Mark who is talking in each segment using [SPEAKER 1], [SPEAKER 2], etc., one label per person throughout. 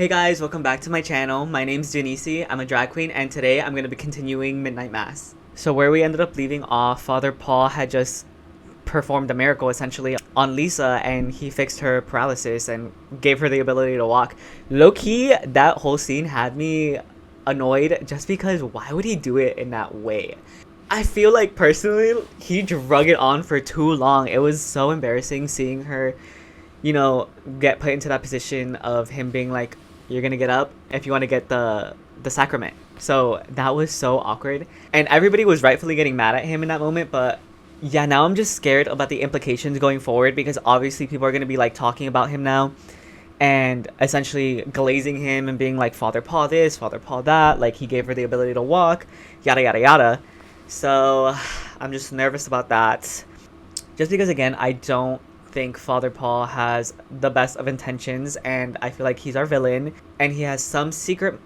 [SPEAKER 1] Hey guys, welcome back to my channel. My name's Janice. I'm a drag queen, and today I'm going to be continuing Midnight Mass. So where we ended up leaving off, Father Paul had just performed a miracle essentially on Lisa, and he fixed her paralysis and gave her the ability to walk. Low-key, that whole scene had me annoyed just because why would he do it in that way? I feel like personally, he drug it on for too long. It was so embarrassing seeing her, get put into that position of him being like, you're gonna get up if you want to get the sacrament. So that was so awkward, and everybody was rightfully getting mad at him in that moment. But yeah, now I'm just scared about the implications going forward, because obviously people are gonna be like talking about him now and essentially glazing him and being like, Father Paul this, Father Paul that, like he gave her the ability to walk, yada yada yada. So I'm just nervous about that, just because again, I don't think Father Paul has the best of intentions, and I feel like he's our villain and he has some secret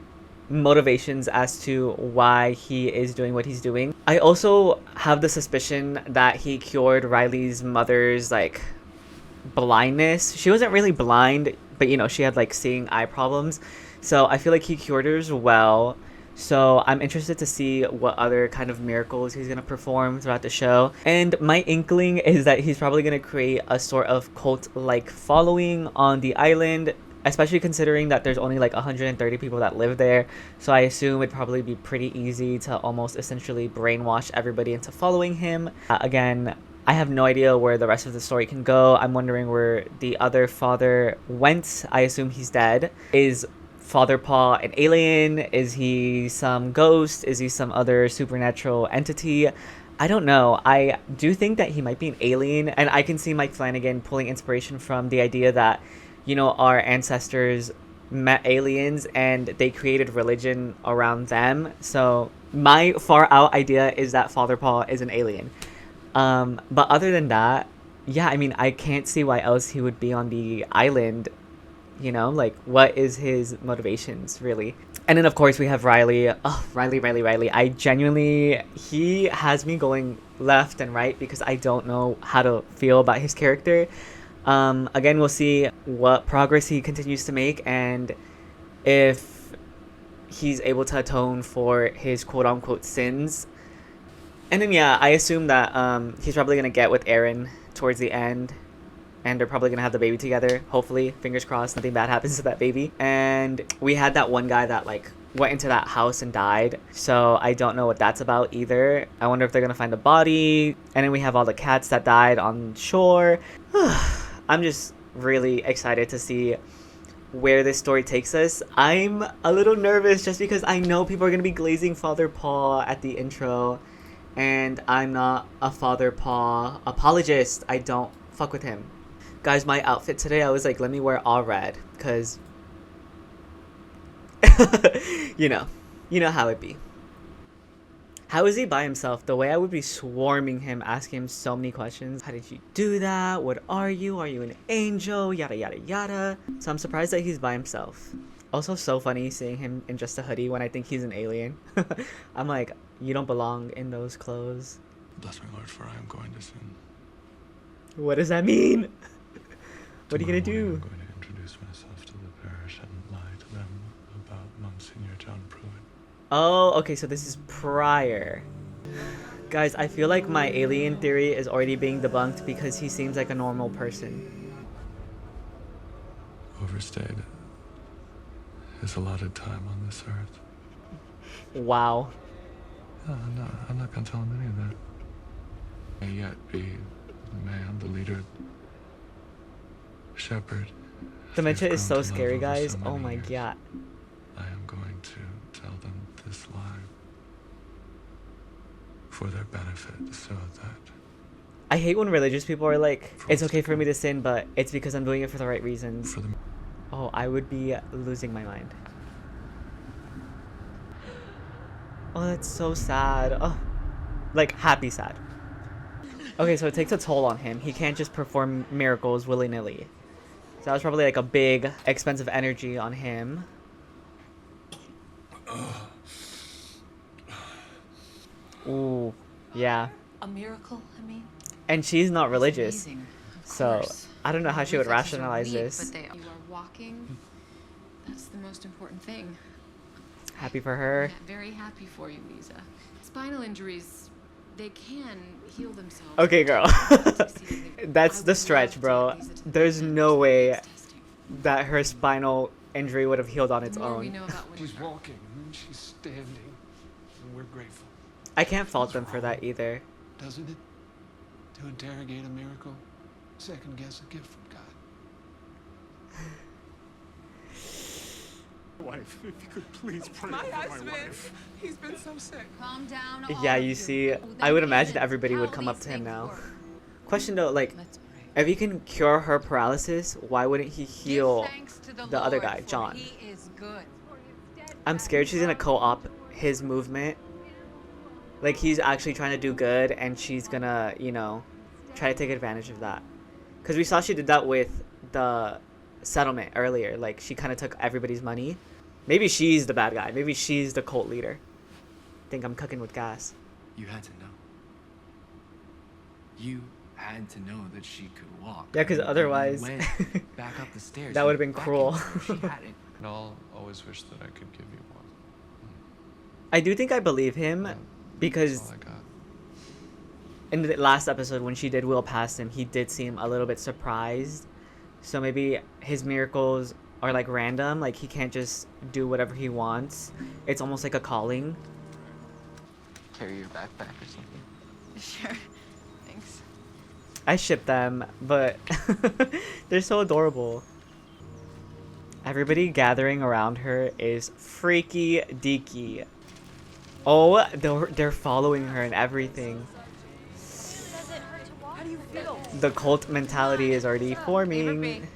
[SPEAKER 1] motivations as to why he is doing what he's doing. I also have the suspicion that he cured Riley's mother's like blindness. She wasn't really blind, but she had like seeing eye problems. So I feel like he cured her as well. So I'm interested to see what other kind of miracles he's going to perform throughout the show. And my inkling is that he's probably going to create a sort of cult-like following on the island, especially considering that there's only like 130 people that live there. So I assume it'd probably be pretty easy to almost essentially brainwash everybody into following him. Again, I have no idea where the rest of the story can go. I'm wondering where the other father went. I assume he's dead. Is Father Paul an alien? Is he some ghost? Is he some other supernatural entity? I don't know. I do think that he might be an alien, and I can see Mike Flanagan pulling inspiration from the idea that, our ancestors met aliens and they created religion around them. So my far out idea is that Father Paul is an alien. But other than that, yeah, I mean, I can't see why else he would be on the island. Like, what is his motivations, really? And then, of course, we have Riley. Oh, Riley. I genuinely, he has me going left and right because I don't know how to feel about his character. Again, we'll see what progress he continues to make and if he's able to atone for his quote-unquote sins. And then, yeah, I assume that he's probably going to get with Aaron towards the end. And they're probably going to have the baby together. Hopefully, fingers crossed, nothing bad happens to that baby. And we had that one guy that, like, went into that house and died. So I don't know what that's about either. I wonder if they're going to find a body. And then we have all the cats that died on shore. I'm just really excited to see where this story takes us. I'm a little nervous just because I know people are going to be glazing Father Paul at the intro. And I'm not a Father Paul apologist. I don't fuck with him. Guys, my outfit today, I was like, let me wear all red, because, you know how it be. How is he by himself? The way I would be swarming him, asking him so many questions. How did you do that? What are you? Are you an angel? Yada, yada, yada. So I'm surprised that he's by himself. Also, so funny seeing him in just a hoodie when I think he's an alien. I'm like, you don't belong in those clothes.
[SPEAKER 2] Bless my Lord, for I am going to sin.
[SPEAKER 1] What does that mean? What are you going to do?
[SPEAKER 2] I'm going to introduce myself to the parish and lie to them about Monsignor John Pruitt.
[SPEAKER 1] Oh, okay, so this is prior. Guys, I feel like my alien theory is already being debunked because he seems like a normal person.
[SPEAKER 2] Overstayed his allotted time on this earth.
[SPEAKER 1] Wow.
[SPEAKER 2] No, I'm not going to tell him any of that. May yet be the man, the leader, shepherd.
[SPEAKER 1] Dementia is so scary, guys. Oh my god.
[SPEAKER 2] I am going to tell them this lie for their benefit, so that
[SPEAKER 1] I hate when religious people are like, it's okay for me to sin, but it's because I'm doing it for the right reasons. Oh, I would be losing my mind. Oh, that's so sad. Oh, like happy sad. Okay, so it takes a toll on him. He can't just perform miracles willy-nilly. So that was probably like a big, expensive energy on him. Ooh, yeah.
[SPEAKER 3] A miracle, I mean.
[SPEAKER 1] And she's not religious.
[SPEAKER 3] Amazing,
[SPEAKER 1] So
[SPEAKER 3] course.
[SPEAKER 1] I don't know how she would
[SPEAKER 3] Reflexes are
[SPEAKER 1] rationalize
[SPEAKER 3] weak,
[SPEAKER 1] this.
[SPEAKER 3] But you are walking That's the most important thing.
[SPEAKER 1] Happy for her.
[SPEAKER 3] Yeah, very happy for you, Lisa. Spinal injuries, they can heal themselves.
[SPEAKER 1] Okay, girl. That's the stretch, bro. There's no way that her spinal injury would have healed on its
[SPEAKER 3] The more we
[SPEAKER 1] own.
[SPEAKER 3] know about what
[SPEAKER 4] She's walking, and she's standing, and we're grateful.
[SPEAKER 1] I can't fault them for that either.
[SPEAKER 4] Doesn't it? To interrogate a miracle, second guess a gift from God. Wife, if you could please pray
[SPEAKER 5] My
[SPEAKER 4] for my
[SPEAKER 5] husband,
[SPEAKER 4] wife.
[SPEAKER 5] he's been so sick.
[SPEAKER 3] Calm down.
[SPEAKER 1] Yeah, you see, I would imagine everybody would come up to him now. Question though, like,
[SPEAKER 3] Let's pray.
[SPEAKER 1] if he can cure her paralysis, why wouldn't he heal the other guy, John?
[SPEAKER 3] He is good.
[SPEAKER 1] I'm scared she's gonna co-op his movement. Like, he's actually trying to do good, and she's gonna, you know, try to take advantage of that. Because we saw she did that with the settlement earlier. Like, she kind of took everybody's money. Maybe she's the bad guy. Maybe she's the cult leader. Think I'm cooking with gas.
[SPEAKER 6] You had to know. You had to know that she could walk.
[SPEAKER 1] Yeah, 'cause
[SPEAKER 6] I mean,
[SPEAKER 1] otherwise-
[SPEAKER 6] when you went back up the stairs.
[SPEAKER 1] That
[SPEAKER 6] you
[SPEAKER 1] would've been
[SPEAKER 6] back
[SPEAKER 1] cruel.
[SPEAKER 6] in there, she hadn't.
[SPEAKER 2] And I'll always wish that I could give you one.
[SPEAKER 1] I do think I believe him
[SPEAKER 2] That's
[SPEAKER 1] because
[SPEAKER 2] all I got.
[SPEAKER 1] in the last episode when she did wheel past him, he did seem a little bit surprised. So maybe his miracles are like random, like he can't just do whatever he wants. It's almost like a calling.
[SPEAKER 6] Carry your backpack or something.
[SPEAKER 3] Sure. Thanks.
[SPEAKER 1] I ship them, but they're so adorable. Everybody gathering around her is freaky deaky. Oh, they're following her and everything.
[SPEAKER 5] How do you feel?
[SPEAKER 1] The cult mentality is already forming.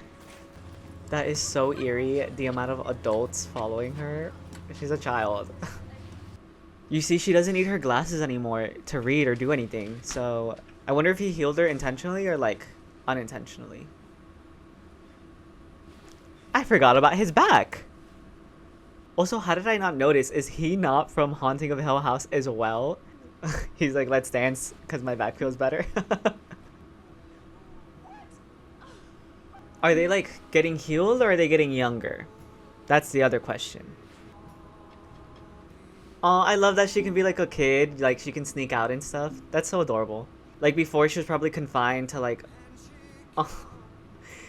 [SPEAKER 1] That is so eerie, the amount of adults following her. She's a child. You see, she doesn't need her glasses anymore to read or do anything. So I wonder if he healed her intentionally or like unintentionally. I forgot about his back. Also, how did I not notice? Is he not from Haunting of Hill House as well? He's like, let's dance because my back feels better. Are they like getting healed or are they getting younger? That's the other question. Oh, I love that she can be like a kid, like she can sneak out and stuff. That's so adorable. Like before she was probably confined to like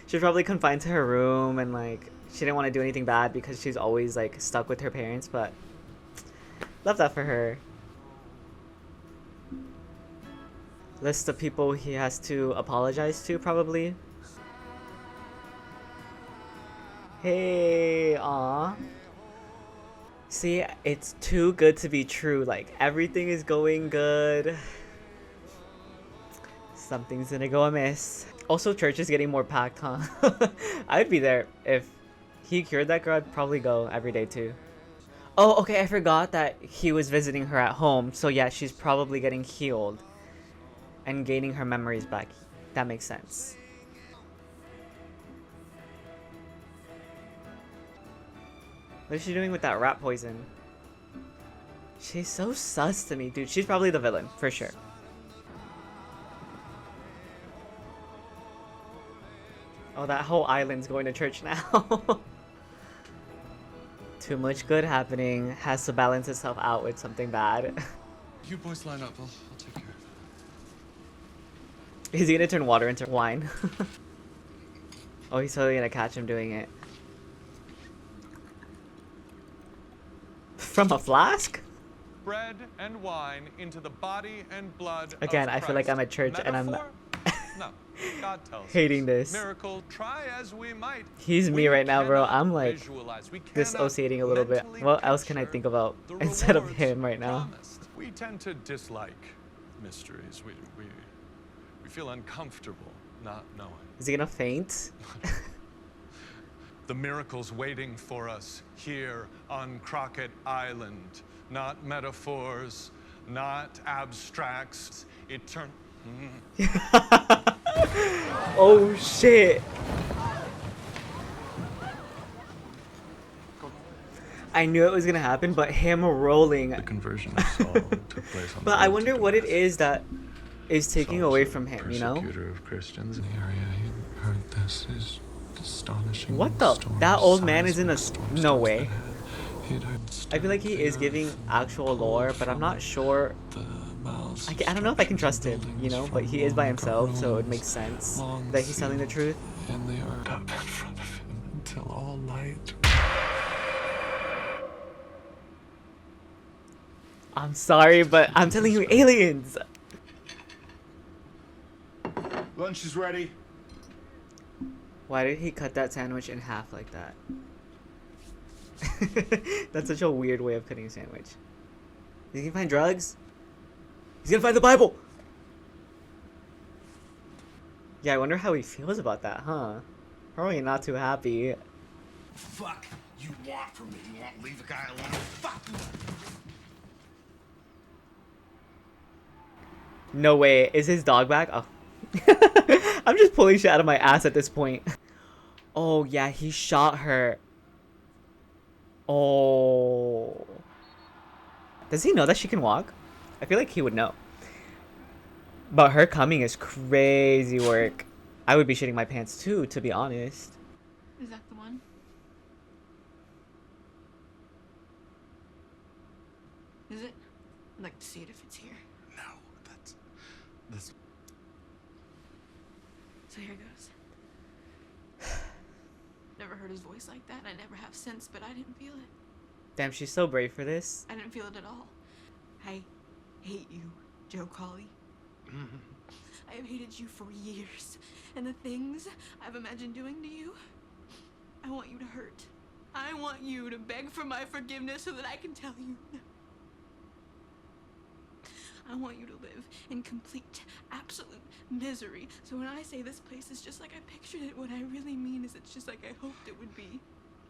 [SPEAKER 1] she was probably confined to her room and like she didn't want to do anything bad because she's always like stuck with her parents, but love that for her. List of people he has to apologize to probably. Hey, aw. See, it's too good to be true. Like, everything is going good. Something's gonna go amiss. Also, church is getting more packed, huh? I'd be there. If he cured that girl, I'd probably go every day too. Oh, okay, I forgot that he was visiting her at home. So yeah, she's probably getting healed and gaining her memories back. That makes sense. What is she doing with that rat poison? She's so sus to me, dude. She's probably the villain, for sure. Oh, that whole island's going to church now. Too much good happening. Has to balance itself out with something bad.
[SPEAKER 2] You boys line up. I'll take care of it.
[SPEAKER 1] Is he gonna turn water into wine? Oh, he's totally gonna catch him doing it. From a flask?
[SPEAKER 7] Bread and wine into the body and blood
[SPEAKER 1] Again,
[SPEAKER 7] of
[SPEAKER 1] I feel like
[SPEAKER 7] Christ.
[SPEAKER 1] I'm at church and I'm
[SPEAKER 7] Metaphor? No. God tells us.
[SPEAKER 1] hating this.
[SPEAKER 7] Miracle, try as we might.
[SPEAKER 1] He's me
[SPEAKER 7] we
[SPEAKER 1] right now, bro.
[SPEAKER 7] cannot
[SPEAKER 1] I'm like
[SPEAKER 7] visualize. We cannot
[SPEAKER 1] dissociating a little bit.
[SPEAKER 7] mentally
[SPEAKER 1] What else can I
[SPEAKER 7] picture
[SPEAKER 1] think about
[SPEAKER 7] the
[SPEAKER 1] instead of
[SPEAKER 7] rewards
[SPEAKER 1] him right now?
[SPEAKER 7] promised. We tend to dislike mysteries. We feel uncomfortable not knowing.
[SPEAKER 1] Is he gonna faint?
[SPEAKER 7] The miracles waiting for us here on Crockett Island. Not metaphors, not abstracts.
[SPEAKER 1] Oh shit! I knew it was gonna happen, but him rolling.
[SPEAKER 2] The conversion of Saul took place on the
[SPEAKER 1] But I
[SPEAKER 2] road
[SPEAKER 1] wonder
[SPEAKER 2] to
[SPEAKER 1] what it
[SPEAKER 2] Damascus.
[SPEAKER 1] is that is taking
[SPEAKER 2] Saul's
[SPEAKER 1] away
[SPEAKER 2] a
[SPEAKER 1] from him, you know?
[SPEAKER 2] persecutor of Christians in the area. He heard this is astonishing.
[SPEAKER 1] What the?
[SPEAKER 2] storm
[SPEAKER 1] That old man is in a...
[SPEAKER 2] seismic
[SPEAKER 1] No
[SPEAKER 2] storms
[SPEAKER 1] way.
[SPEAKER 2] that had hit
[SPEAKER 1] I feel like he is giving actual lore, but I'm not sure. I don't know if I can trust him, you know, but he is by himself, so it makes sense that he's telling the truth.
[SPEAKER 2] And they are up in front of him until all light.
[SPEAKER 1] I'm sorry, but I'm telling you, aliens!
[SPEAKER 5] Lunch is ready.
[SPEAKER 1] Why did he cut that sandwich in half like that? That's such a weird way of cutting a sandwich. He's gonna find drugs? He's gonna find the Bible! Yeah, I wonder how he feels about that, huh? Probably not too happy.
[SPEAKER 5] Fuck you want from me? You want to leave the guy alone? Fuck you.
[SPEAKER 1] No way. Is his dog back? Oh. I'm just pulling shit out of my ass at this point. Oh, yeah, he shot her. Oh. Does he know that she can walk? I feel like he would know. But her coming is crazy work. I would be shitting my pants too, to be honest.
[SPEAKER 3] Is that the one? Is it? I'd like to see it if it's here.
[SPEAKER 5] No, that's.
[SPEAKER 3] So here goes. Never heard his voice like that. I never have since, but I didn't feel it.
[SPEAKER 1] Damn, she's so brave for this.
[SPEAKER 3] I didn't feel it at all. I hate you, Joe Colley. I have hated you for years. And the things I've imagined doing to you, I want you to hurt. I want you to beg for my forgiveness so that I can tell you. I want you to live in complete, absolute misery. So when I say this place is just like I pictured it, what I really mean is it's just like I hoped it would be.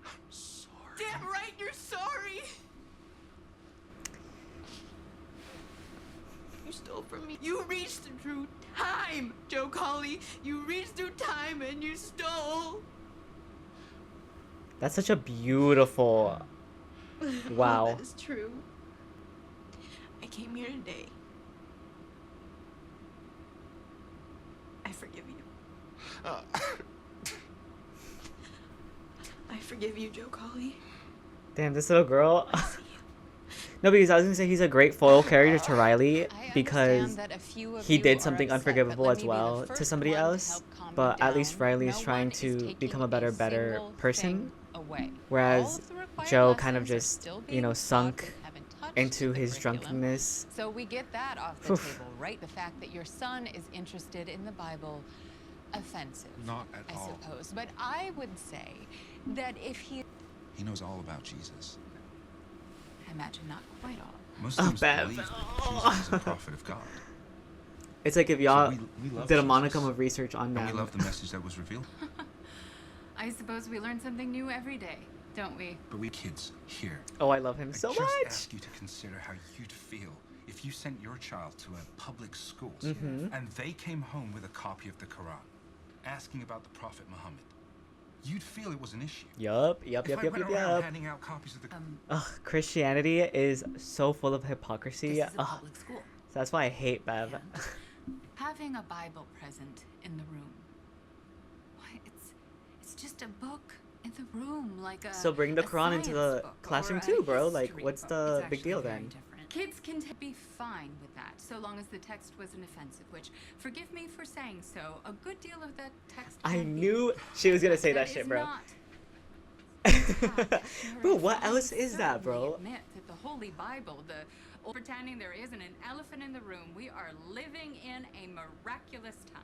[SPEAKER 5] I'm sorry.
[SPEAKER 3] Damn right you're sorry! You stole from me. You reached through time, Joe Colley. You reached through time and you stole.
[SPEAKER 1] That's such a beautiful... Wow.
[SPEAKER 3] All that is true. I came here today. I forgive you. I forgive you, Joe Colley.
[SPEAKER 1] Damn, this little girl.
[SPEAKER 3] I see you.
[SPEAKER 1] No, because I was gonna say he's a great foil character to Riley
[SPEAKER 8] I
[SPEAKER 1] because
[SPEAKER 8] understand that a few of
[SPEAKER 1] he
[SPEAKER 8] you
[SPEAKER 1] did
[SPEAKER 8] are
[SPEAKER 1] something
[SPEAKER 8] upset, but
[SPEAKER 1] unforgivable
[SPEAKER 8] let
[SPEAKER 1] as
[SPEAKER 8] me be the
[SPEAKER 1] well to
[SPEAKER 8] first
[SPEAKER 1] somebody
[SPEAKER 8] one to
[SPEAKER 1] else.
[SPEAKER 8] help calm
[SPEAKER 1] But
[SPEAKER 8] you
[SPEAKER 1] at least
[SPEAKER 8] down.
[SPEAKER 1] Riley is
[SPEAKER 8] No
[SPEAKER 1] trying
[SPEAKER 8] one is
[SPEAKER 1] to
[SPEAKER 8] taking
[SPEAKER 1] become a
[SPEAKER 8] a
[SPEAKER 1] better
[SPEAKER 8] single
[SPEAKER 1] person.
[SPEAKER 8] thing away. All
[SPEAKER 1] Whereas
[SPEAKER 8] of the required
[SPEAKER 1] Joe kind of
[SPEAKER 8] lessons are
[SPEAKER 1] just,
[SPEAKER 8] still
[SPEAKER 1] you
[SPEAKER 8] being
[SPEAKER 1] know,
[SPEAKER 8] taught
[SPEAKER 1] sunk
[SPEAKER 8] that haven't touched
[SPEAKER 1] into
[SPEAKER 8] the
[SPEAKER 1] his
[SPEAKER 8] curriculum.
[SPEAKER 1] drunkenness.
[SPEAKER 8] So we get that off the
[SPEAKER 1] Oof.
[SPEAKER 8] table, right? The fact that your son is interested in the Bible, offensive.
[SPEAKER 5] Not at
[SPEAKER 8] I
[SPEAKER 5] all.
[SPEAKER 8] suppose. But I would say that if he...
[SPEAKER 5] He knows all about Jesus.
[SPEAKER 8] I imagine not quite all.
[SPEAKER 5] Muslims
[SPEAKER 1] Bev.
[SPEAKER 5] believe that Jesus is a prophet of God.
[SPEAKER 1] It's like if y'all
[SPEAKER 5] So we love
[SPEAKER 1] did a
[SPEAKER 5] Jesus,
[SPEAKER 1] monicum of research on
[SPEAKER 5] and we
[SPEAKER 1] them.
[SPEAKER 5] love the message that was revealed.
[SPEAKER 9] I suppose we learn something new every day, don't we?
[SPEAKER 5] But we kids here,
[SPEAKER 1] Oh, I love him
[SPEAKER 5] I
[SPEAKER 1] so
[SPEAKER 5] just
[SPEAKER 1] much.
[SPEAKER 5] ask you to consider how you'd feel if you sent your child to a public school
[SPEAKER 1] Mhm.
[SPEAKER 5] and they came home with a copy of the Quran, asking about the Prophet Muhammad. You'd feel it was an issue.
[SPEAKER 1] Yup.
[SPEAKER 5] If I went around handing out copies of the
[SPEAKER 1] Ugh, Christianity is so full of hypocrisy.
[SPEAKER 9] This is a
[SPEAKER 1] Ugh,
[SPEAKER 9] public school.
[SPEAKER 1] so that's why I hate Bev.
[SPEAKER 9] And having a Bible present in the room. Why, it's just a book in the room, like a
[SPEAKER 1] So bring the
[SPEAKER 9] a
[SPEAKER 1] Quran into
[SPEAKER 9] science
[SPEAKER 1] the
[SPEAKER 9] book
[SPEAKER 1] classroom
[SPEAKER 9] or a
[SPEAKER 1] too, bro. Like,
[SPEAKER 9] history
[SPEAKER 1] what's
[SPEAKER 9] book.
[SPEAKER 1] the
[SPEAKER 9] It's
[SPEAKER 1] big deal
[SPEAKER 9] actually very
[SPEAKER 1] then?
[SPEAKER 9] different. Kids can be fine with that, so long as the text wasn't offensive, which, forgive me for saying so, a good deal of that text
[SPEAKER 1] I
[SPEAKER 9] can be.
[SPEAKER 1] knew she was gonna say
[SPEAKER 9] That
[SPEAKER 1] that shit,
[SPEAKER 9] is
[SPEAKER 1] bro.
[SPEAKER 9] not. In fact,
[SPEAKER 1] Bro,
[SPEAKER 9] you're
[SPEAKER 1] what
[SPEAKER 9] right.
[SPEAKER 1] else is that,
[SPEAKER 9] Certainly
[SPEAKER 1] bro?
[SPEAKER 9] Admit that the Holy Bible, pretending there isn't an elephant in the room, we are living in a miraculous time,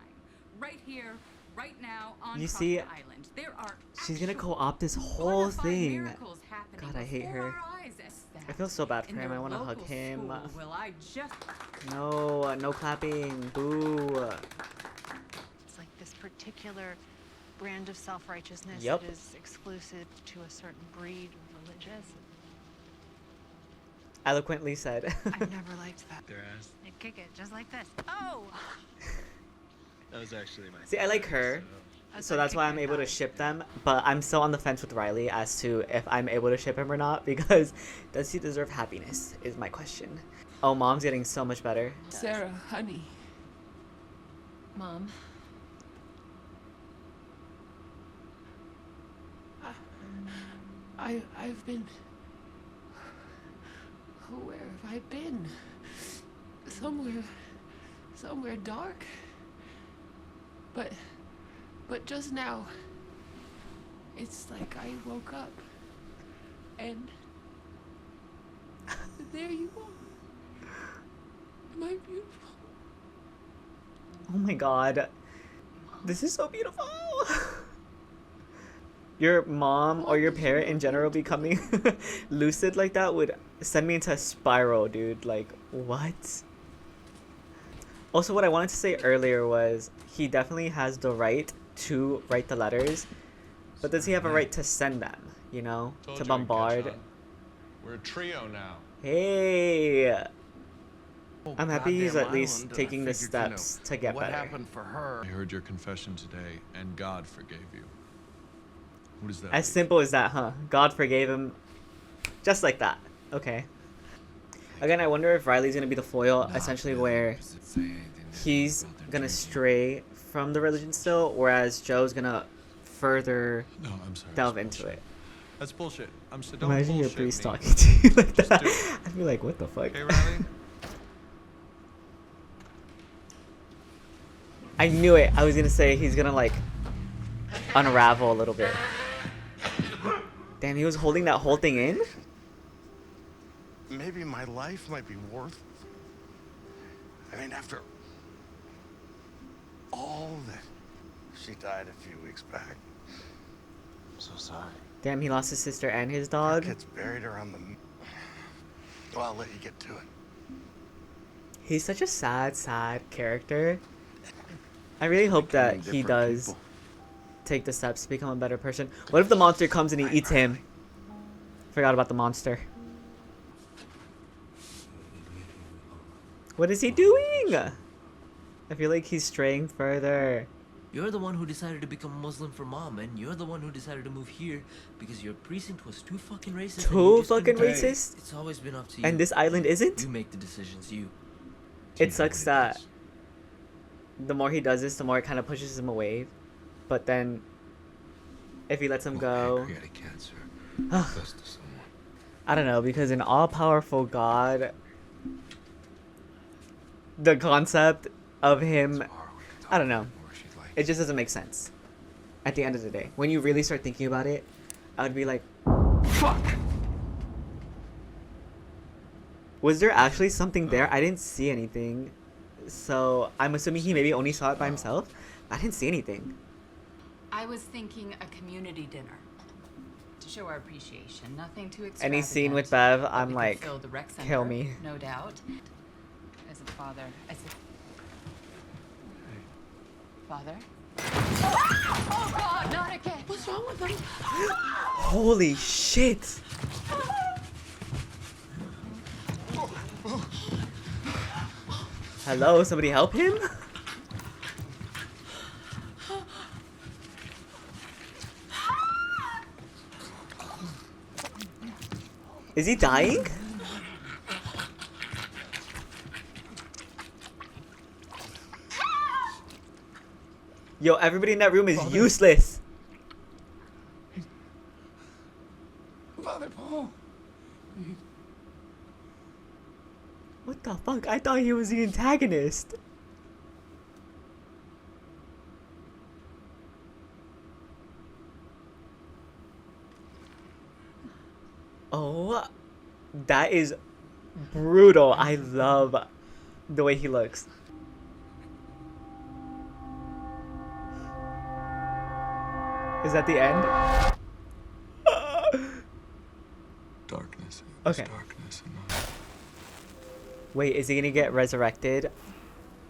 [SPEAKER 9] right here, right now, on
[SPEAKER 1] You
[SPEAKER 9] Cross
[SPEAKER 1] see,
[SPEAKER 9] Island. There are
[SPEAKER 1] She's gonna
[SPEAKER 9] actual
[SPEAKER 1] co-opt this whole
[SPEAKER 9] bona fide
[SPEAKER 1] thing.
[SPEAKER 9] miracles happening
[SPEAKER 1] God, I hate
[SPEAKER 9] before
[SPEAKER 1] her.
[SPEAKER 9] our eyes.
[SPEAKER 1] I feel so bad for
[SPEAKER 9] In
[SPEAKER 1] him.
[SPEAKER 9] their
[SPEAKER 1] I want to hug
[SPEAKER 9] local
[SPEAKER 1] him.
[SPEAKER 9] school, will I just
[SPEAKER 1] No, no clapping. Boo.
[SPEAKER 10] It's like this particular brand of self-righteousness
[SPEAKER 1] Yep.
[SPEAKER 10] that is exclusive to a certain breed of religious.
[SPEAKER 1] Eloquently said.
[SPEAKER 10] I've never liked that.
[SPEAKER 2] Their ass.
[SPEAKER 10] They kick it just like this. Oh!
[SPEAKER 2] That was actually my.
[SPEAKER 1] See, I like her. So that's why I'm able to ship them, but I'm still on the fence with Riley as to if I'm able to ship him or not, because does he deserve happiness is my question. Oh, mom's getting so much better.
[SPEAKER 3] Sarah, honey. Mom.
[SPEAKER 4] I've been... Where have I been? Somewhere dark. But just now, it's like I woke up, and there you are. Am I beautiful?
[SPEAKER 1] Oh my god. This is so beautiful. Your mom or your parent in general becoming lucid like that would send me into a spiral, dude. Like, what? Also, what I wanted to say earlier was he definitely has the right to write the letters, but does he have a right to send them, you know,
[SPEAKER 7] Told
[SPEAKER 1] to
[SPEAKER 7] you we'd catch
[SPEAKER 1] bombard?
[SPEAKER 7] on. We're a trio now.
[SPEAKER 1] Hey, I'm happy he's
[SPEAKER 11] goddamn
[SPEAKER 1] at least
[SPEAKER 11] island, and I
[SPEAKER 1] taking the
[SPEAKER 11] figured, you know,
[SPEAKER 1] steps to get
[SPEAKER 11] what
[SPEAKER 1] better.
[SPEAKER 11] happened for her?
[SPEAKER 2] I heard your confession today, and God forgave you. What does that
[SPEAKER 1] As
[SPEAKER 2] mean?
[SPEAKER 1] simple as that, huh? God forgave him just like that. Okay. Again, I wonder if Riley's gonna be the foil, essentially where he's gonna stray from the religion still, whereas Joe's gonna further
[SPEAKER 2] No, I'm sorry.
[SPEAKER 1] delve
[SPEAKER 2] it's
[SPEAKER 1] into
[SPEAKER 2] bullshit.
[SPEAKER 1] it.
[SPEAKER 7] That's bullshit. So don't
[SPEAKER 1] Imagine your
[SPEAKER 7] bullshit
[SPEAKER 1] priest
[SPEAKER 7] me.
[SPEAKER 1] talking to you like
[SPEAKER 7] Just
[SPEAKER 1] that.
[SPEAKER 7] do it.
[SPEAKER 1] I'd be like, what the fuck?
[SPEAKER 7] Okay, Riley?
[SPEAKER 1] I knew it. I was gonna say he's gonna like unravel a little bit. Damn, he was holding that whole thing in?
[SPEAKER 11] Maybe my life might be worth... I mean, after all that... She died a few weeks back. I'm so sorry.
[SPEAKER 1] Damn, he lost his sister and his
[SPEAKER 11] Her
[SPEAKER 1] dog.
[SPEAKER 11] kids buried her on the... Well, I'll let you get to it.
[SPEAKER 1] He's such a sad, sad character. I really hope that he
[SPEAKER 11] Different
[SPEAKER 1] does
[SPEAKER 11] people.
[SPEAKER 1] take the steps to become a better person. What if the monster comes and he eats him? Forgot about the monster. What is he doing? I feel like he's straying further.
[SPEAKER 12] You're the one who decided to become Muslim for mom, and you're the one who decided to move here because your precinct was too fucking racist. and you
[SPEAKER 1] Too
[SPEAKER 12] just couldn't
[SPEAKER 1] fucking
[SPEAKER 12] do it.
[SPEAKER 1] racist?
[SPEAKER 12] It's always been up to you.
[SPEAKER 1] And this island isn't?
[SPEAKER 12] You make the decisions, you.
[SPEAKER 1] It sucks that the more he does this, the more it kind of pushes him away. But then, if he lets him go,
[SPEAKER 5] Pancreatic cancer. Best of someone.
[SPEAKER 1] I don't know, because an all-powerful God, the concept of him, I don't know, it just doesn't make sense. At the end of the day, when you really start thinking about it, I would be like, fuck! Was there actually something there? I didn't see anything. So, I'm assuming he maybe only saw it by himself. I didn't see anything.
[SPEAKER 9] I was thinking a community dinner to show our appreciation. Nothing too extravagant.
[SPEAKER 1] Any scene with Bev,
[SPEAKER 9] but
[SPEAKER 1] I'm
[SPEAKER 9] we could
[SPEAKER 1] like,
[SPEAKER 9] fill the rec center,
[SPEAKER 1] kill me.
[SPEAKER 9] no doubt. As a father, father. Oh God, not again! What's wrong with him?
[SPEAKER 1] Holy shit! Hello, somebody help him? Is he dying? Yo, everybody in that room is useless.
[SPEAKER 4] Father Paul.
[SPEAKER 1] What the fuck? I thought he was the antagonist. Oh, that is brutal. I love the way he looks. Is that the end?
[SPEAKER 2] Darkness.
[SPEAKER 1] Okay.
[SPEAKER 2] Darkness and not...
[SPEAKER 1] Wait, is he gonna get resurrected?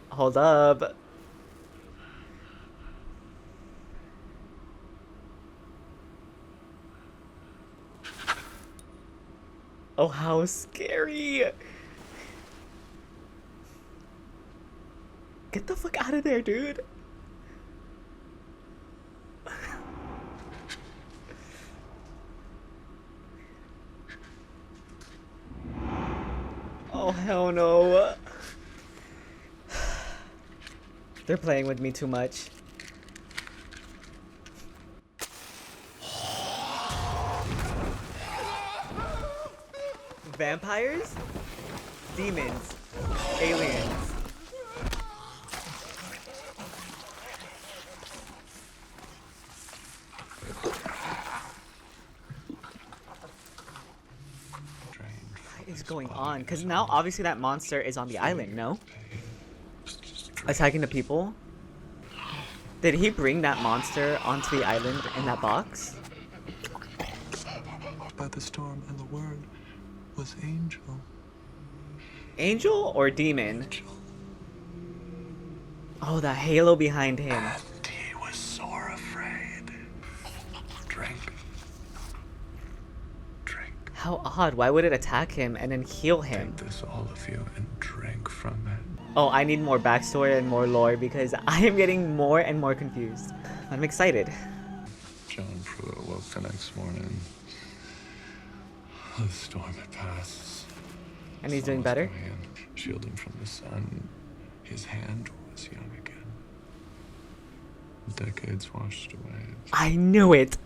[SPEAKER 1] Hold up. Oh, how scary. Get the fuck out of there, dude. Oh, hell no. They're playing with me too much. Vampires? Demons? Aliens? What is going on? Because now obviously that monster is on the island, no? Attacking the people? Did he bring that monster onto the island in that box?
[SPEAKER 2] By the storm, and the word was angel.
[SPEAKER 1] Angel or demon? Oh, the halo behind him.
[SPEAKER 2] And he was sore afraid. Drink. Drink.
[SPEAKER 1] How odd. Why would it attack him and then heal him?
[SPEAKER 2] Take this, all of you, and drink from it.
[SPEAKER 1] Oh, I need more backstory and more lore because I am getting more and more confused. I'm excited.
[SPEAKER 2] John Pruitt awoke the next morning. The storm had passed.
[SPEAKER 1] And he's
[SPEAKER 2] Sun
[SPEAKER 1] doing
[SPEAKER 2] was
[SPEAKER 1] better?
[SPEAKER 2] going in, shield him from the sun. His hand was young again. Decades washed away.
[SPEAKER 1] I knew it.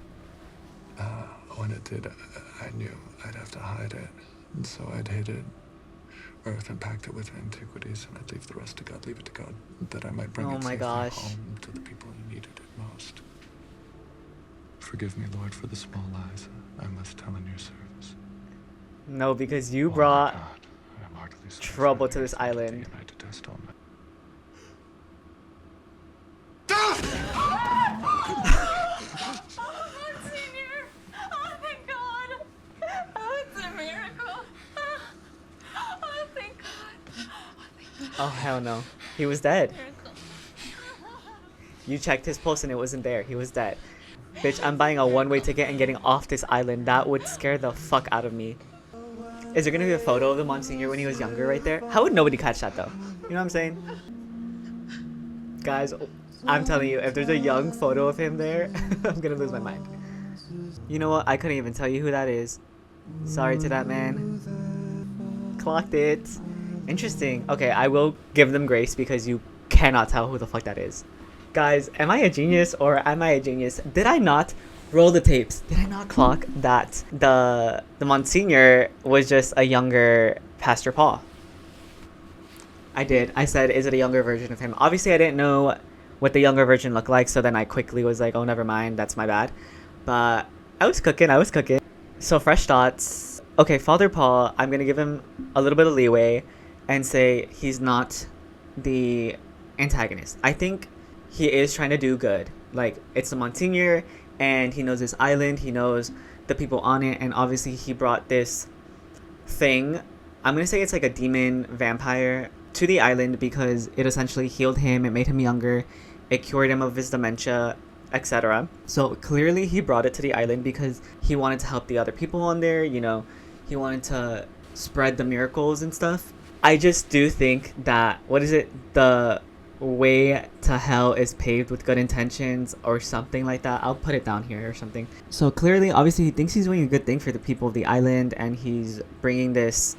[SPEAKER 2] When it did, I knew I'd have to hide it. And so I'd hid it. Earth and packed it with antiquities, and I'd leave the rest to God, leave it to God, that I might bring
[SPEAKER 1] Oh
[SPEAKER 2] it
[SPEAKER 1] my
[SPEAKER 2] safely
[SPEAKER 1] gosh.
[SPEAKER 2] home to the people who needed it most. Forgive me, Lord, for the small lies I must tell in your service.
[SPEAKER 1] No, because you
[SPEAKER 2] Oh my
[SPEAKER 1] brought
[SPEAKER 2] God, I'm heartily sorry
[SPEAKER 1] trouble
[SPEAKER 2] for
[SPEAKER 1] to this
[SPEAKER 2] everything
[SPEAKER 1] island.
[SPEAKER 2] and I detest all men.
[SPEAKER 9] Senior! Oh, thank God! Oh, it's a miracle! Oh, thank God!
[SPEAKER 1] Oh, hell no. He was dead.
[SPEAKER 9] Miracle.
[SPEAKER 1] You checked his pulse and it wasn't there. He was dead. Bitch, I'm buying a one-way ticket and getting off this island. That would scare the fuck out of me. Is there gonna be a photo of the Monsignor when he was younger right there? How would nobody catch that though? You know what I'm saying? Guys, I'm telling you, if there's a young photo of him there, I'm gonna lose my mind. You know what? I couldn't even tell you who that is. Sorry to that man. Clocked it. Interesting. Okay, I will give them grace because you cannot tell who the fuck that is. Guys, am I a genius or am I a genius? Did I not roll the tapes? Did I not clock that the Monsignor was just a younger Pastor Paul? I did. I said, is it a younger version of him? Obviously, I didn't know what the younger version looked like, so then I quickly was like, oh, never mind, that's my bad. But I was cooking. So, fresh thoughts. Okay, Father Paul, I'm going to give him a little bit of leeway and say he's not the antagonist. I think he is trying to do good. Like, it's the Monsignor, and he knows this island, he knows the people on it, and obviously he brought this thing. I'm going to say it's like a demon vampire to the island because it essentially healed him, it made him younger, it cured him of his dementia, etc. So clearly he brought it to the island because he wanted to help the other people on there, you know, he wanted to spread the miracles and stuff. I just do think that, the way to hell is paved with good intentions or something like that. I'll put it down here or something. So clearly, obviously, he thinks he's doing a good thing for the people of the island, and he's bringing this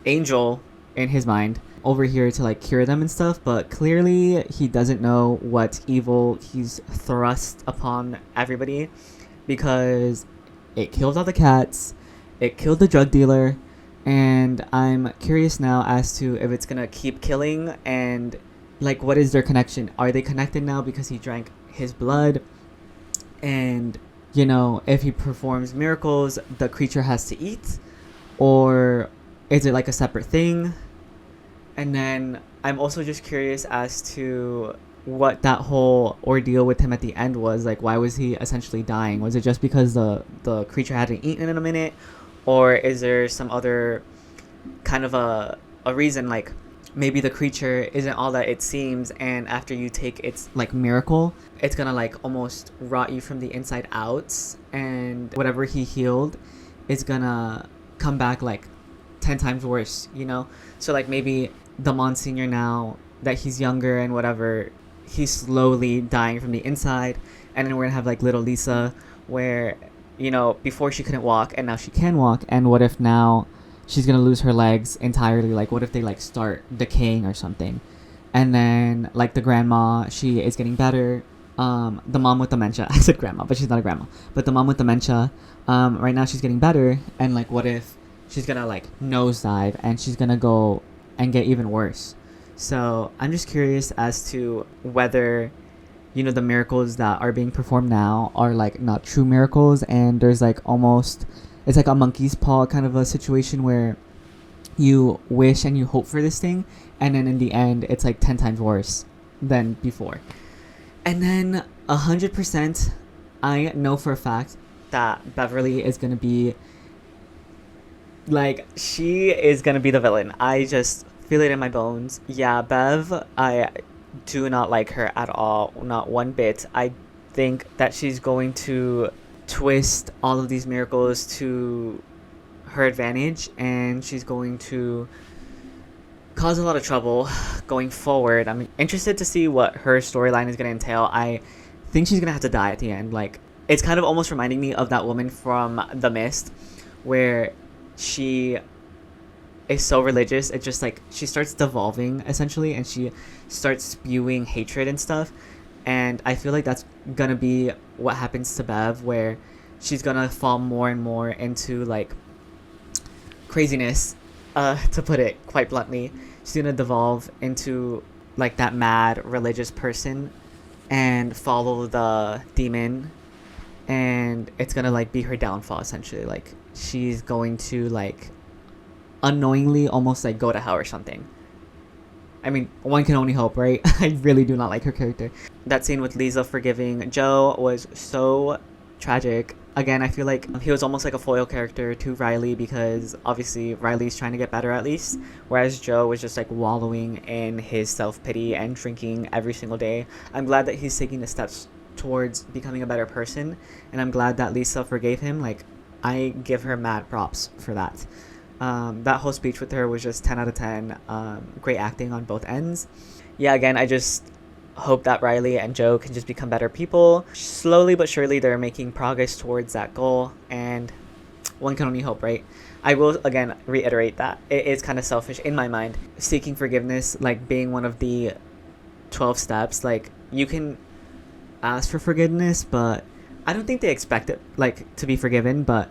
[SPEAKER 1] angel in his mind over here to like cure them and stuff, but clearly he doesn't know what evil he's thrust upon everybody because it killed all the cats, it killed the drug dealer, and I'm curious now as to if it's gonna keep killing and like what is their connection. Are they connected now because he drank his blood? And you know, if he performs miracles the creature has to eat, or is it like a separate thing? And then I'm also just curious as to what that whole ordeal with him at the end was. Like, why was he essentially dying? Was it just because the creature hadn't eaten in a minute? Or is there some other kind of a reason, like maybe the creature isn't all that it seems, and after you take its like miracle, it's gonna like almost rot you from the inside out, and whatever he healed is gonna come back like 10 times worse, you know? So like maybe the Monsignor, now that he's younger and whatever, he's slowly dying from the inside, and then we're gonna have like little Lisa where, you know, before she couldn't walk and now she can walk, and what if now she's gonna lose her legs entirely? Like what if they like start decaying or something? And then like the grandma, she is getting better. The mom with dementia, I said grandma, but she's not a grandma, but the mom with dementia, right now she's getting better, and like what if she's gonna like nosedive and she's gonna go and get even worse. So I'm just curious as to whether, you know, the miracles that are being performed now are like not true miracles, and there's like almost, it's like a monkey's paw kind of a situation where you wish and you hope for this thing, and then in the end it's like 10 times worse than before. And then 100% I know for a fact that Beverly is gonna be like, she is gonna be the villain. I just feel it in my bones. Yeah, Bev, I do not like her at all, not one bit. I think that she's going to twist all of these miracles to her advantage, and she's going to cause a lot of trouble going forward. I'm interested to see what her storyline is going to entail. I think she's going to have to die at the end. Like, it's kind of almost reminding me of that woman from The Mist, where she is so religious, it just like, she starts devolving essentially, and she starts spewing hatred and stuff. And I feel like that's gonna be what happens to Bev, where she's gonna fall more and more into like craziness, to put it quite bluntly. She's gonna devolve into like that mad religious person and follow the demon, and it's gonna like be her downfall essentially. Like, she's going to like unknowingly almost like go to hell or something. I mean, one can only hope, right? I really do not like her character. That scene with Lisa forgiving Joe was so tragic. Again, I feel like he was almost like a foil character to Riley, because obviously Riley's trying to get better at least, whereas Joe was just like wallowing in his self-pity and drinking every single day. I'm glad that he's taking the steps towards becoming a better person, and I'm glad that Lisa forgave him. Like, I give her mad props for that. That whole speech with her was just 10 out of 10. Great acting on both ends. Yeah, again, I just hope that Riley and Joe can just become better people. Slowly but surely, they're making progress towards that goal, and one can only hope, right? I will, again, reiterate that it is kind of selfish in my mind. Seeking forgiveness, like being one of the 12 steps, like, you can ask for forgiveness, but I don't think they expect it, like, to be forgiven. But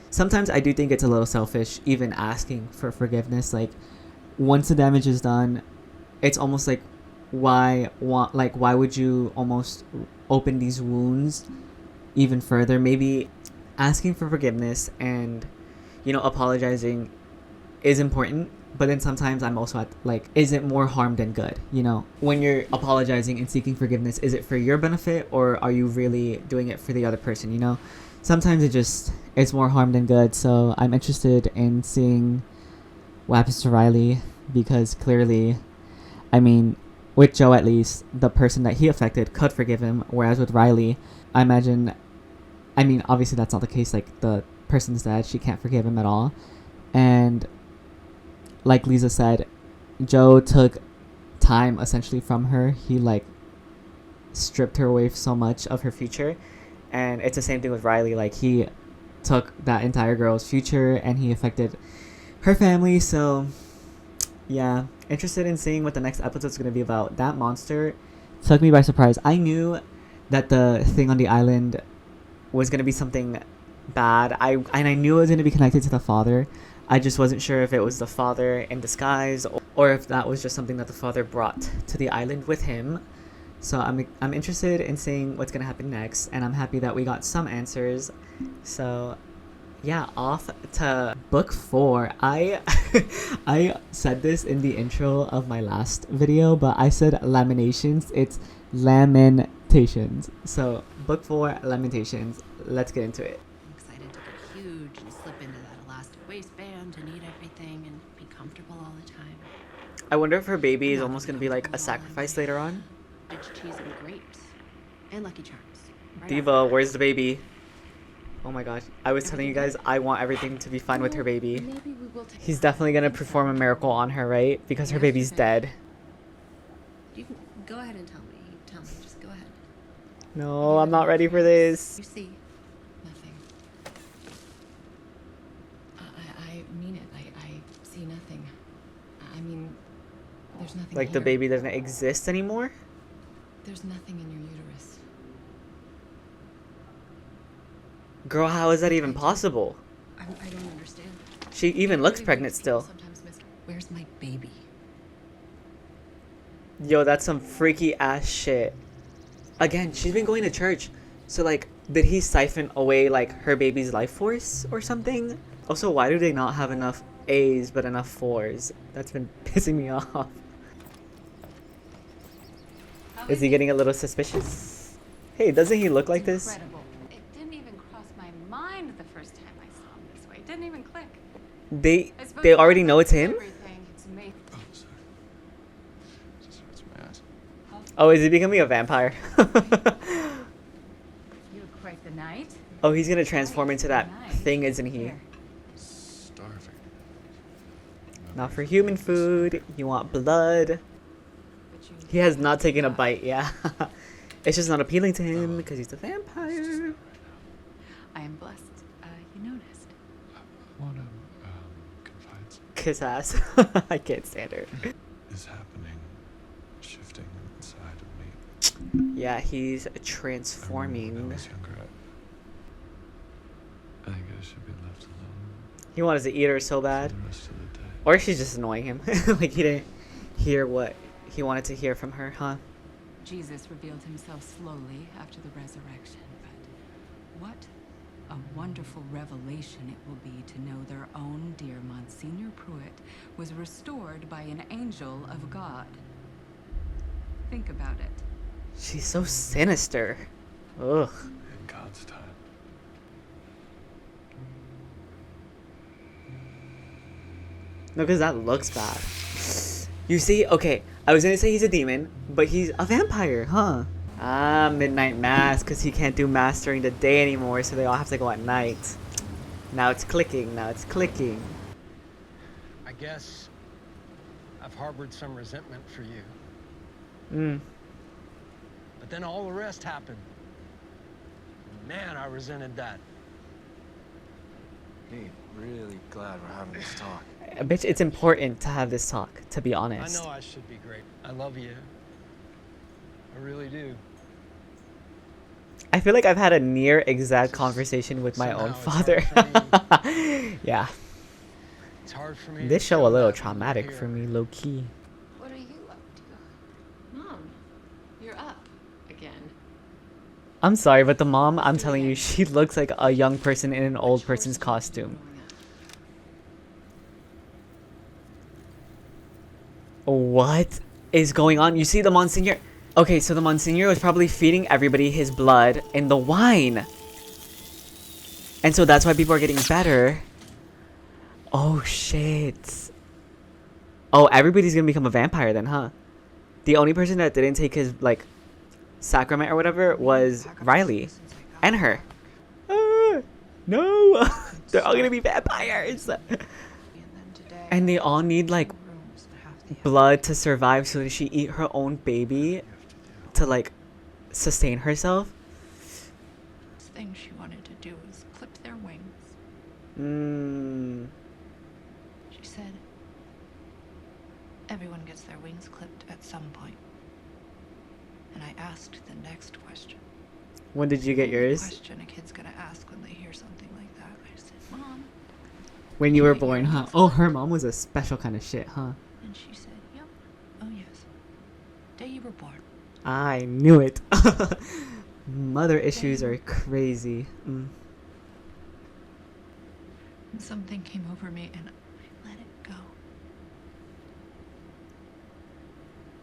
[SPEAKER 1] sometimes I do think it's a little selfish even asking for forgiveness. Like, once the damage is done, it's almost like, why would you almost open these wounds even further? Maybe asking for forgiveness and, you know, apologizing is important, but then sometimes I'm also at like, is it more harm than good? You know, when you're apologizing and seeking forgiveness, is it for your benefit, or are you really doing it for the other person? You know, sometimes it's more harm than good. So I'm interested in seeing what happens to Riley, because clearly, I mean, with Joe at least, the person that he affected could forgive him, whereas with Riley, I mean, obviously that's not the case. Like, the person's dead, she can't forgive him at all. And like Lisa said, Joe took time essentially from her. He like stripped her away so much of her future. And it's the same thing with Riley. Like, he took that entire girl's future and he affected her family. So yeah, interested in seeing what the next episode's going to be about. That monster took me by surprise. I knew that the thing on the island was going to be something bad. I knew it was going to be connected to the father. I just wasn't sure if it was the father in disguise, or if that was just something that the father brought to the island with him. So I'm interested in seeing what's going to happen next, and I'm happy that we got some answers. So yeah, off to book 4. I said this in the intro of my last video, but I said Lamentations. It's Lamentations. So book 4, Lamentations. Let's get into it.
[SPEAKER 10] I'm excited to get huge and slip into that elastic waistband and eat everything and be comfortable all the time.
[SPEAKER 1] I wonder if her baby is almost going to be like a sacrifice later on.
[SPEAKER 10] Rich cheese and grapes. And Lucky Charms. Right
[SPEAKER 1] Diva, where's the baby? Oh my gosh. I was telling you guys, I want everything to be fine with her baby.
[SPEAKER 10] Maybe we will take
[SPEAKER 1] He's definitely going to perform a miracle on her, right? Because her baby's dead.
[SPEAKER 10] You can go ahead and tell me. Tell me. Just go ahead.
[SPEAKER 1] No, I'm not ready for this.
[SPEAKER 10] You see nothing. I mean it. I see nothing. I mean, there's nothing
[SPEAKER 1] Like,
[SPEAKER 10] here.
[SPEAKER 1] the baby doesn't exist anymore?
[SPEAKER 10] There's nothing in your uterus.
[SPEAKER 1] Girl, how is that even possible?
[SPEAKER 10] I don't understand.
[SPEAKER 1] She even looks pregnant still.
[SPEAKER 8] Sometimes, Mister, where's my baby?
[SPEAKER 1] Yo, that's some freaky ass shit. Again, she's been going to church. So like, did he siphon away like her baby's life force or something? Also, why do they not have enough A's but enough 4s? That's been pissing me off. Is he getting a little suspicious? Hey, doesn't he look like this?
[SPEAKER 9] Incredible. It didn't even cross my mind the first time I saw him this way. It didn't even click.
[SPEAKER 1] They already know it's him?
[SPEAKER 9] Everything. It's amazing.
[SPEAKER 7] Oh, sorry. Just hurts my ass.
[SPEAKER 1] Oh, is he becoming a vampire?
[SPEAKER 9] You quite the night.
[SPEAKER 1] Oh, he's gonna transform into that thing, isn't he?
[SPEAKER 9] Here.
[SPEAKER 7] Starving.
[SPEAKER 1] Not for human food. You want blood.
[SPEAKER 9] But you
[SPEAKER 1] He has not taken a bite, yeah. It's just not appealing to him because he's a vampire.
[SPEAKER 9] I am blessed. You noticed.
[SPEAKER 7] I want to confide something
[SPEAKER 1] Kiss ass. I can't stand her.
[SPEAKER 7] is happening, shifting inside of me.
[SPEAKER 1] Yeah, he's
[SPEAKER 7] I remember when I
[SPEAKER 1] transforming.
[SPEAKER 7] was younger, I think I should be left alone
[SPEAKER 1] He wanted to eat her so
[SPEAKER 7] for
[SPEAKER 1] bad.
[SPEAKER 7] the rest of the day.
[SPEAKER 1] Or she's just annoying him. Like he didn't hear what he wanted to hear from her, huh?
[SPEAKER 9] Jesus revealed himself slowly after the resurrection, but what a wonderful revelation it will be to know their own dear Monsignor Pruitt was restored by an angel of God. Think about it.
[SPEAKER 1] She's so sinister. Ugh.
[SPEAKER 7] In God's time.
[SPEAKER 1] No, because that looks bad. You see? Okay, I was gonna say he's a demon, but he's a vampire, huh? Ah, midnight mass, because he can't do mass during the day anymore, so they all have to go at night. Now it's clicking, now it's clicking.
[SPEAKER 13] I guess I've harbored some resentment for you. But then all the rest happened. Man, I resented that.
[SPEAKER 6] Hey, really glad we're having this talk.
[SPEAKER 1] Bitch, it's important to have this talk, to be
[SPEAKER 13] I
[SPEAKER 1] honest.
[SPEAKER 13] know I should be great. I love you. I really do.
[SPEAKER 1] I feel like I've had a near exact conversation with my own
[SPEAKER 13] Somehow
[SPEAKER 1] father.
[SPEAKER 13] it's hard for me.
[SPEAKER 1] Yeah.
[SPEAKER 13] It's hard for me to
[SPEAKER 1] This show a
[SPEAKER 13] show
[SPEAKER 1] little
[SPEAKER 13] that
[SPEAKER 1] traumatic
[SPEAKER 13] here.
[SPEAKER 1] for me, low key.
[SPEAKER 10] What are you up to? Mom, you're up again.
[SPEAKER 1] I'm sorry, but the mom, I'm telling you, she looks like a young person in an old person's costume. What is going on? You see the Monsignor? Okay, so the Monsignor was probably feeding everybody his blood in the wine. And so that's why people are getting better. Oh, shit. Oh, everybody's gonna become a vampire then, huh? The only person that didn't take his, like, sacrament or whatever was Riley. And her. No! They're all gonna be vampires! And they all need, like, blood to survive, so that she eat her own baby to, like, sustain herself.
[SPEAKER 3] The thing she wanted to do was clip their wings. She said, everyone gets their wings clipped at some point. And I asked the next question.
[SPEAKER 1] When did you get yours?
[SPEAKER 3] Question a kid's gonna ask when they hear something like that. I said, Mom.
[SPEAKER 1] When you were born, huh? Oh, her mom was a special kind of shit, huh?
[SPEAKER 3] And she said, yep. Oh, yes. Day you were born.
[SPEAKER 1] I knew it. Mother issues are crazy.
[SPEAKER 3] And something came over me and I let it go.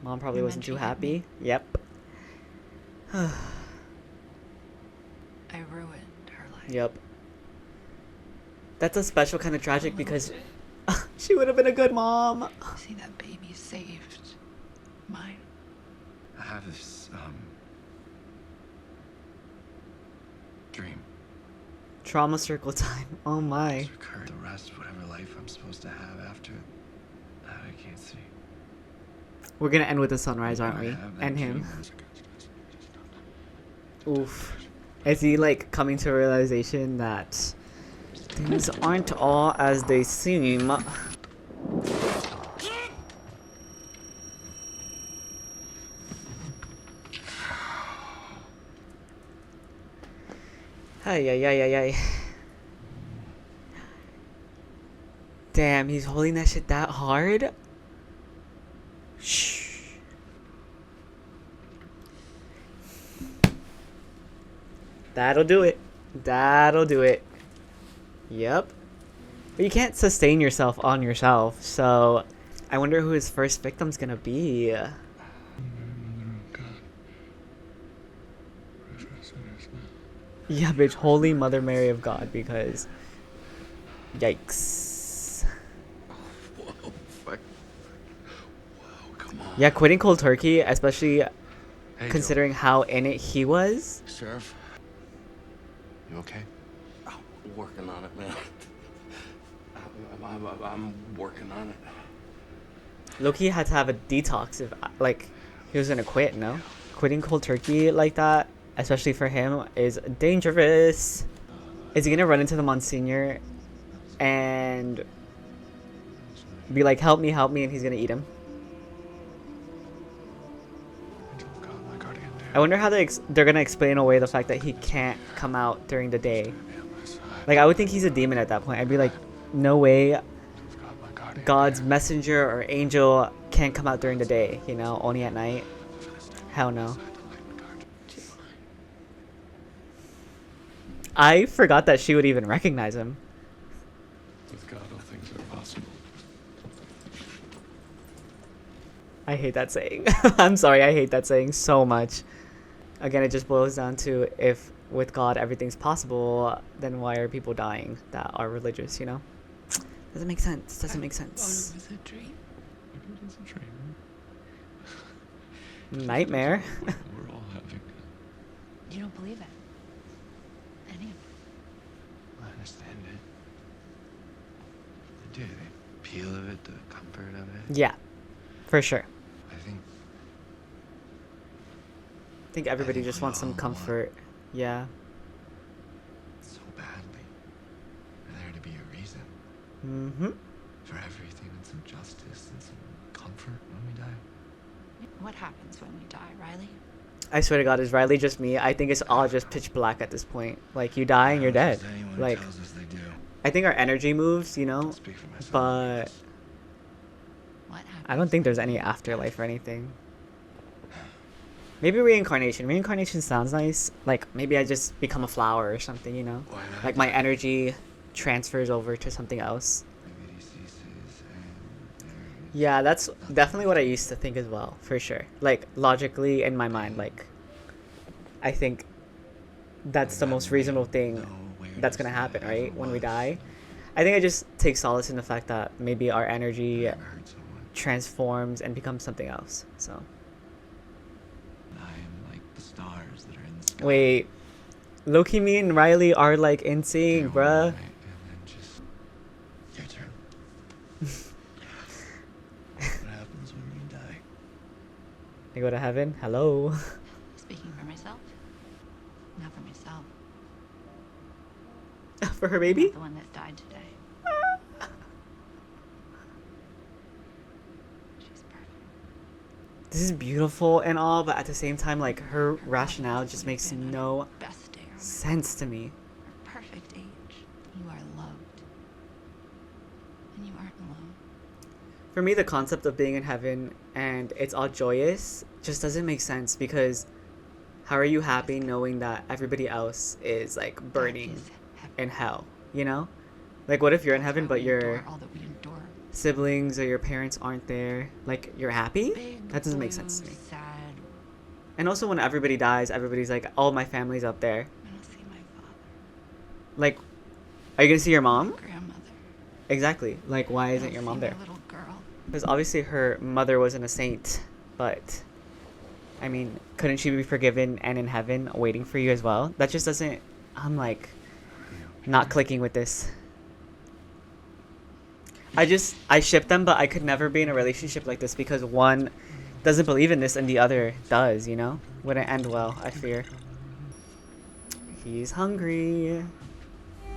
[SPEAKER 1] Mom probably
[SPEAKER 3] And
[SPEAKER 1] wasn't
[SPEAKER 3] then
[SPEAKER 1] too
[SPEAKER 3] she hit me.
[SPEAKER 1] happy. Yep.
[SPEAKER 3] I ruined her life.
[SPEAKER 1] Yep. That's a special kind of tragic because she would have been a good mom.
[SPEAKER 3] See, that baby saved mine.
[SPEAKER 6] I have this, dream.
[SPEAKER 1] Trauma circle time. Oh my.
[SPEAKER 6] It's recurred. The rest, whatever life I'm supposed to have after it, that I can't see.
[SPEAKER 1] We're gonna end with the sunrise, aren't we?
[SPEAKER 6] have that
[SPEAKER 1] And him.
[SPEAKER 6] dream.
[SPEAKER 1] Oof. Is he like coming to a realization that things aren't all as they seem? Ay, ay, ay, ay, ay. Damn, he's holding that shit that hard? Shh. That'll do it. That'll do it. Yep. But you can't sustain yourself on yourself, so I wonder who his first victim's gonna be. Yeah, bitch, Holy Mother Mary of God, because yikes.
[SPEAKER 6] Whoa, fuck. Whoa, come on.
[SPEAKER 1] Yeah, quitting cold turkey, especially
[SPEAKER 6] Hey,
[SPEAKER 1] considering how in it he was.
[SPEAKER 6] Sheriff, you okay?
[SPEAKER 11] I'm working on it, man. I'm working on it.
[SPEAKER 1] Loki had to have a detox if, like, he was gonna quit, no? Quitting cold turkey like that, especially for him, is dangerous. Is he gonna run into the Monsignor and be like, help me, and he's gonna eat him? I wonder how they're gonna explain away the fact that he can't come out during the day. Like, I would think he's a demon at that point. I'd be like, no way God's messenger or angel can't come out during the day, you know, only at night. Hell no. I forgot that she would even recognize him.
[SPEAKER 2] With God, all things are possible.
[SPEAKER 1] I hate that saying. I'm sorry, I hate that saying so much. Again, it just boils down to, if with God everything's possible, then why are people dying that are religious, you know? Doesn't make sense. Doesn't make sense.
[SPEAKER 6] It was a dream.
[SPEAKER 2] Maybe it is a dream.
[SPEAKER 1] Nightmare.
[SPEAKER 2] We're all having.
[SPEAKER 10] You don't believe it? Any of it?
[SPEAKER 6] I understand it. I do. The appeal of it, the comfort of it.
[SPEAKER 1] Yeah, for sure.
[SPEAKER 6] I think
[SPEAKER 1] I think everybody just
[SPEAKER 6] we
[SPEAKER 1] wants some
[SPEAKER 6] all
[SPEAKER 1] comfort. Yeah.
[SPEAKER 6] so badly for there to be a reason
[SPEAKER 1] Mm-hmm.
[SPEAKER 6] for everything, and some justice and some comfort when we die.
[SPEAKER 10] What happens when we die, Riley?
[SPEAKER 1] I swear to God, is Riley just me? I think it's all just pitch black at this point. Like, you die and you're dead.
[SPEAKER 6] Anyone
[SPEAKER 1] Like,
[SPEAKER 6] who tells us they do.
[SPEAKER 1] I think our energy moves, you know,
[SPEAKER 6] Speak for myself.
[SPEAKER 1] but
[SPEAKER 10] What happens?
[SPEAKER 1] I don't think there's any afterlife or anything. Maybe reincarnation. Reincarnation sounds nice. Like, maybe I just become a flower or something, you know?
[SPEAKER 6] Why not?
[SPEAKER 1] Like, my energy transfers over to something else.
[SPEAKER 6] Activity ceases and there is
[SPEAKER 1] Yeah, that's definitely what I used to think as well, for sure. Like, logically in my mind, like, I think that's the most reasonable thing that's gonna happen, right? When we die. I think I just take solace in the fact that maybe our energy
[SPEAKER 6] never hurt someone.
[SPEAKER 1] transforms and becomes something else. So,
[SPEAKER 6] I am like the stars that are in the sky.
[SPEAKER 1] wait. Loki, me and Riley are like in
[SPEAKER 6] They
[SPEAKER 1] sync,
[SPEAKER 6] all
[SPEAKER 1] bruh.
[SPEAKER 6] unite, and then just your turn. What happens when we die?
[SPEAKER 1] I go to heaven. Hello.
[SPEAKER 10] Speaking for myself, not for myself.
[SPEAKER 1] For her
[SPEAKER 10] I'm
[SPEAKER 1] baby?
[SPEAKER 10] not the one that died today. She's perfect.
[SPEAKER 1] This is beautiful and all, but at the same time, like, her rationale just makes
[SPEAKER 10] Been on
[SPEAKER 1] no
[SPEAKER 10] her best day or
[SPEAKER 1] sense to me.
[SPEAKER 10] her perfect age. You are loved, and you aren't alone.
[SPEAKER 1] For me, the concept of being in heaven and it's all joyous just doesn't make sense, because how are you happy knowing that everybody else is like burning
[SPEAKER 10] That is heaven.
[SPEAKER 1] in hell, you know? Like, what if you're in
[SPEAKER 10] That's
[SPEAKER 1] heaven
[SPEAKER 10] why
[SPEAKER 1] but
[SPEAKER 10] we
[SPEAKER 1] your
[SPEAKER 10] endure all that we endure.
[SPEAKER 1] siblings or your parents aren't there? Like, you're happy?
[SPEAKER 10] Big,
[SPEAKER 1] That doesn't make
[SPEAKER 10] blue,
[SPEAKER 1] sense to me.
[SPEAKER 10] Sad.
[SPEAKER 1] And also, when everybody dies, everybody's like, oh, my family's up there.
[SPEAKER 10] I don't see my father,
[SPEAKER 1] Like, are you gonna see your mom?
[SPEAKER 10] grandmother.
[SPEAKER 1] Exactly. Like, why
[SPEAKER 10] I
[SPEAKER 1] isn't
[SPEAKER 10] don't
[SPEAKER 1] your
[SPEAKER 10] see
[SPEAKER 1] mom
[SPEAKER 10] my
[SPEAKER 1] there?
[SPEAKER 10] little girl.
[SPEAKER 1] Because obviously her mother wasn't a saint, but I mean, couldn't she be forgiven and in heaven waiting for you as well? That just doesn't. I'm like, not clicking with this. I ship them, but I could never be in a relationship like this because one doesn't believe in this and the other does, you know? Wouldn't end well, I fear. He's hungry.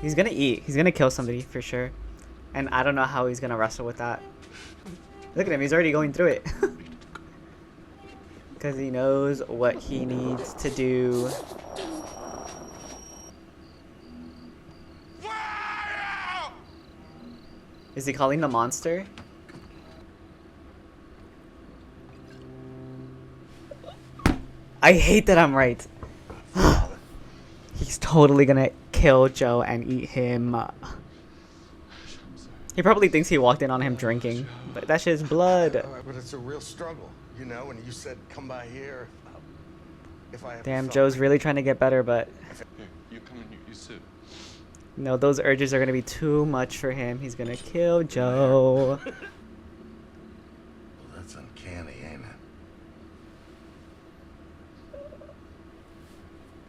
[SPEAKER 1] He's gonna eat. He's gonna kill somebody for sure. And I don't know how he's gonna wrestle with that. Look at him, he's already going through it. Because he knows what he needs to do. Is he calling the monster? I hate that I'm right. He's totally gonna kill Joe and eat him. He probably thinks he walked in on him drinking, but that's just blood.
[SPEAKER 11] But it's a real struggle, you know. And you said, "Come by here." If I
[SPEAKER 1] Damn, Joe's really trying to get better, but
[SPEAKER 7] Here, you come in here. You sit.
[SPEAKER 1] no, those urges are gonna be too much for him. He's gonna kill Joe.
[SPEAKER 11] Well, that's uncanny, ain't it?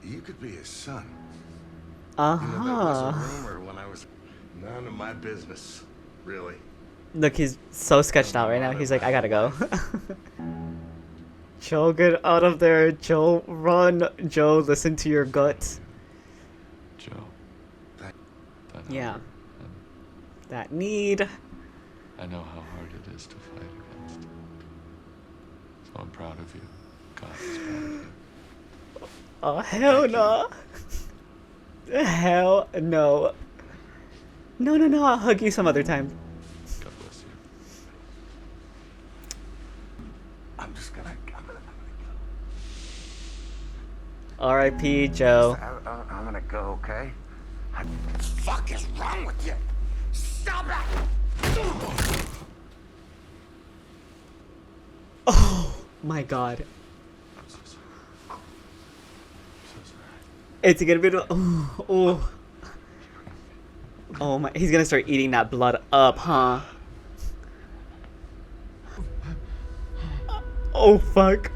[SPEAKER 11] You could be his son. You know, that was a rumor when I was. None of my business, really.
[SPEAKER 1] Look, he's so sketched out right now. He's like, I gotta go. Joe, get out of there. Joe, run. Joe, listen to your gut.
[SPEAKER 7] Joe.
[SPEAKER 1] Yeah. That need.
[SPEAKER 7] I know how hard it is to fight against. So I'm proud of you. God is proud of you.
[SPEAKER 1] Oh, hell no. Hell no. No, no, no. I'll hug you some other time.
[SPEAKER 7] God bless you.
[SPEAKER 11] I'm just gonna go.
[SPEAKER 1] R.I.P. Joe.
[SPEAKER 11] I'm gonna go, okay? What the fuck is wrong with you? Stop it!
[SPEAKER 1] Oh my god.
[SPEAKER 7] I'm so sorry. I'm so sorry.
[SPEAKER 1] It's gonna be. Oh. Oh my. He's gonna start eating that blood up, huh? Oh fuck.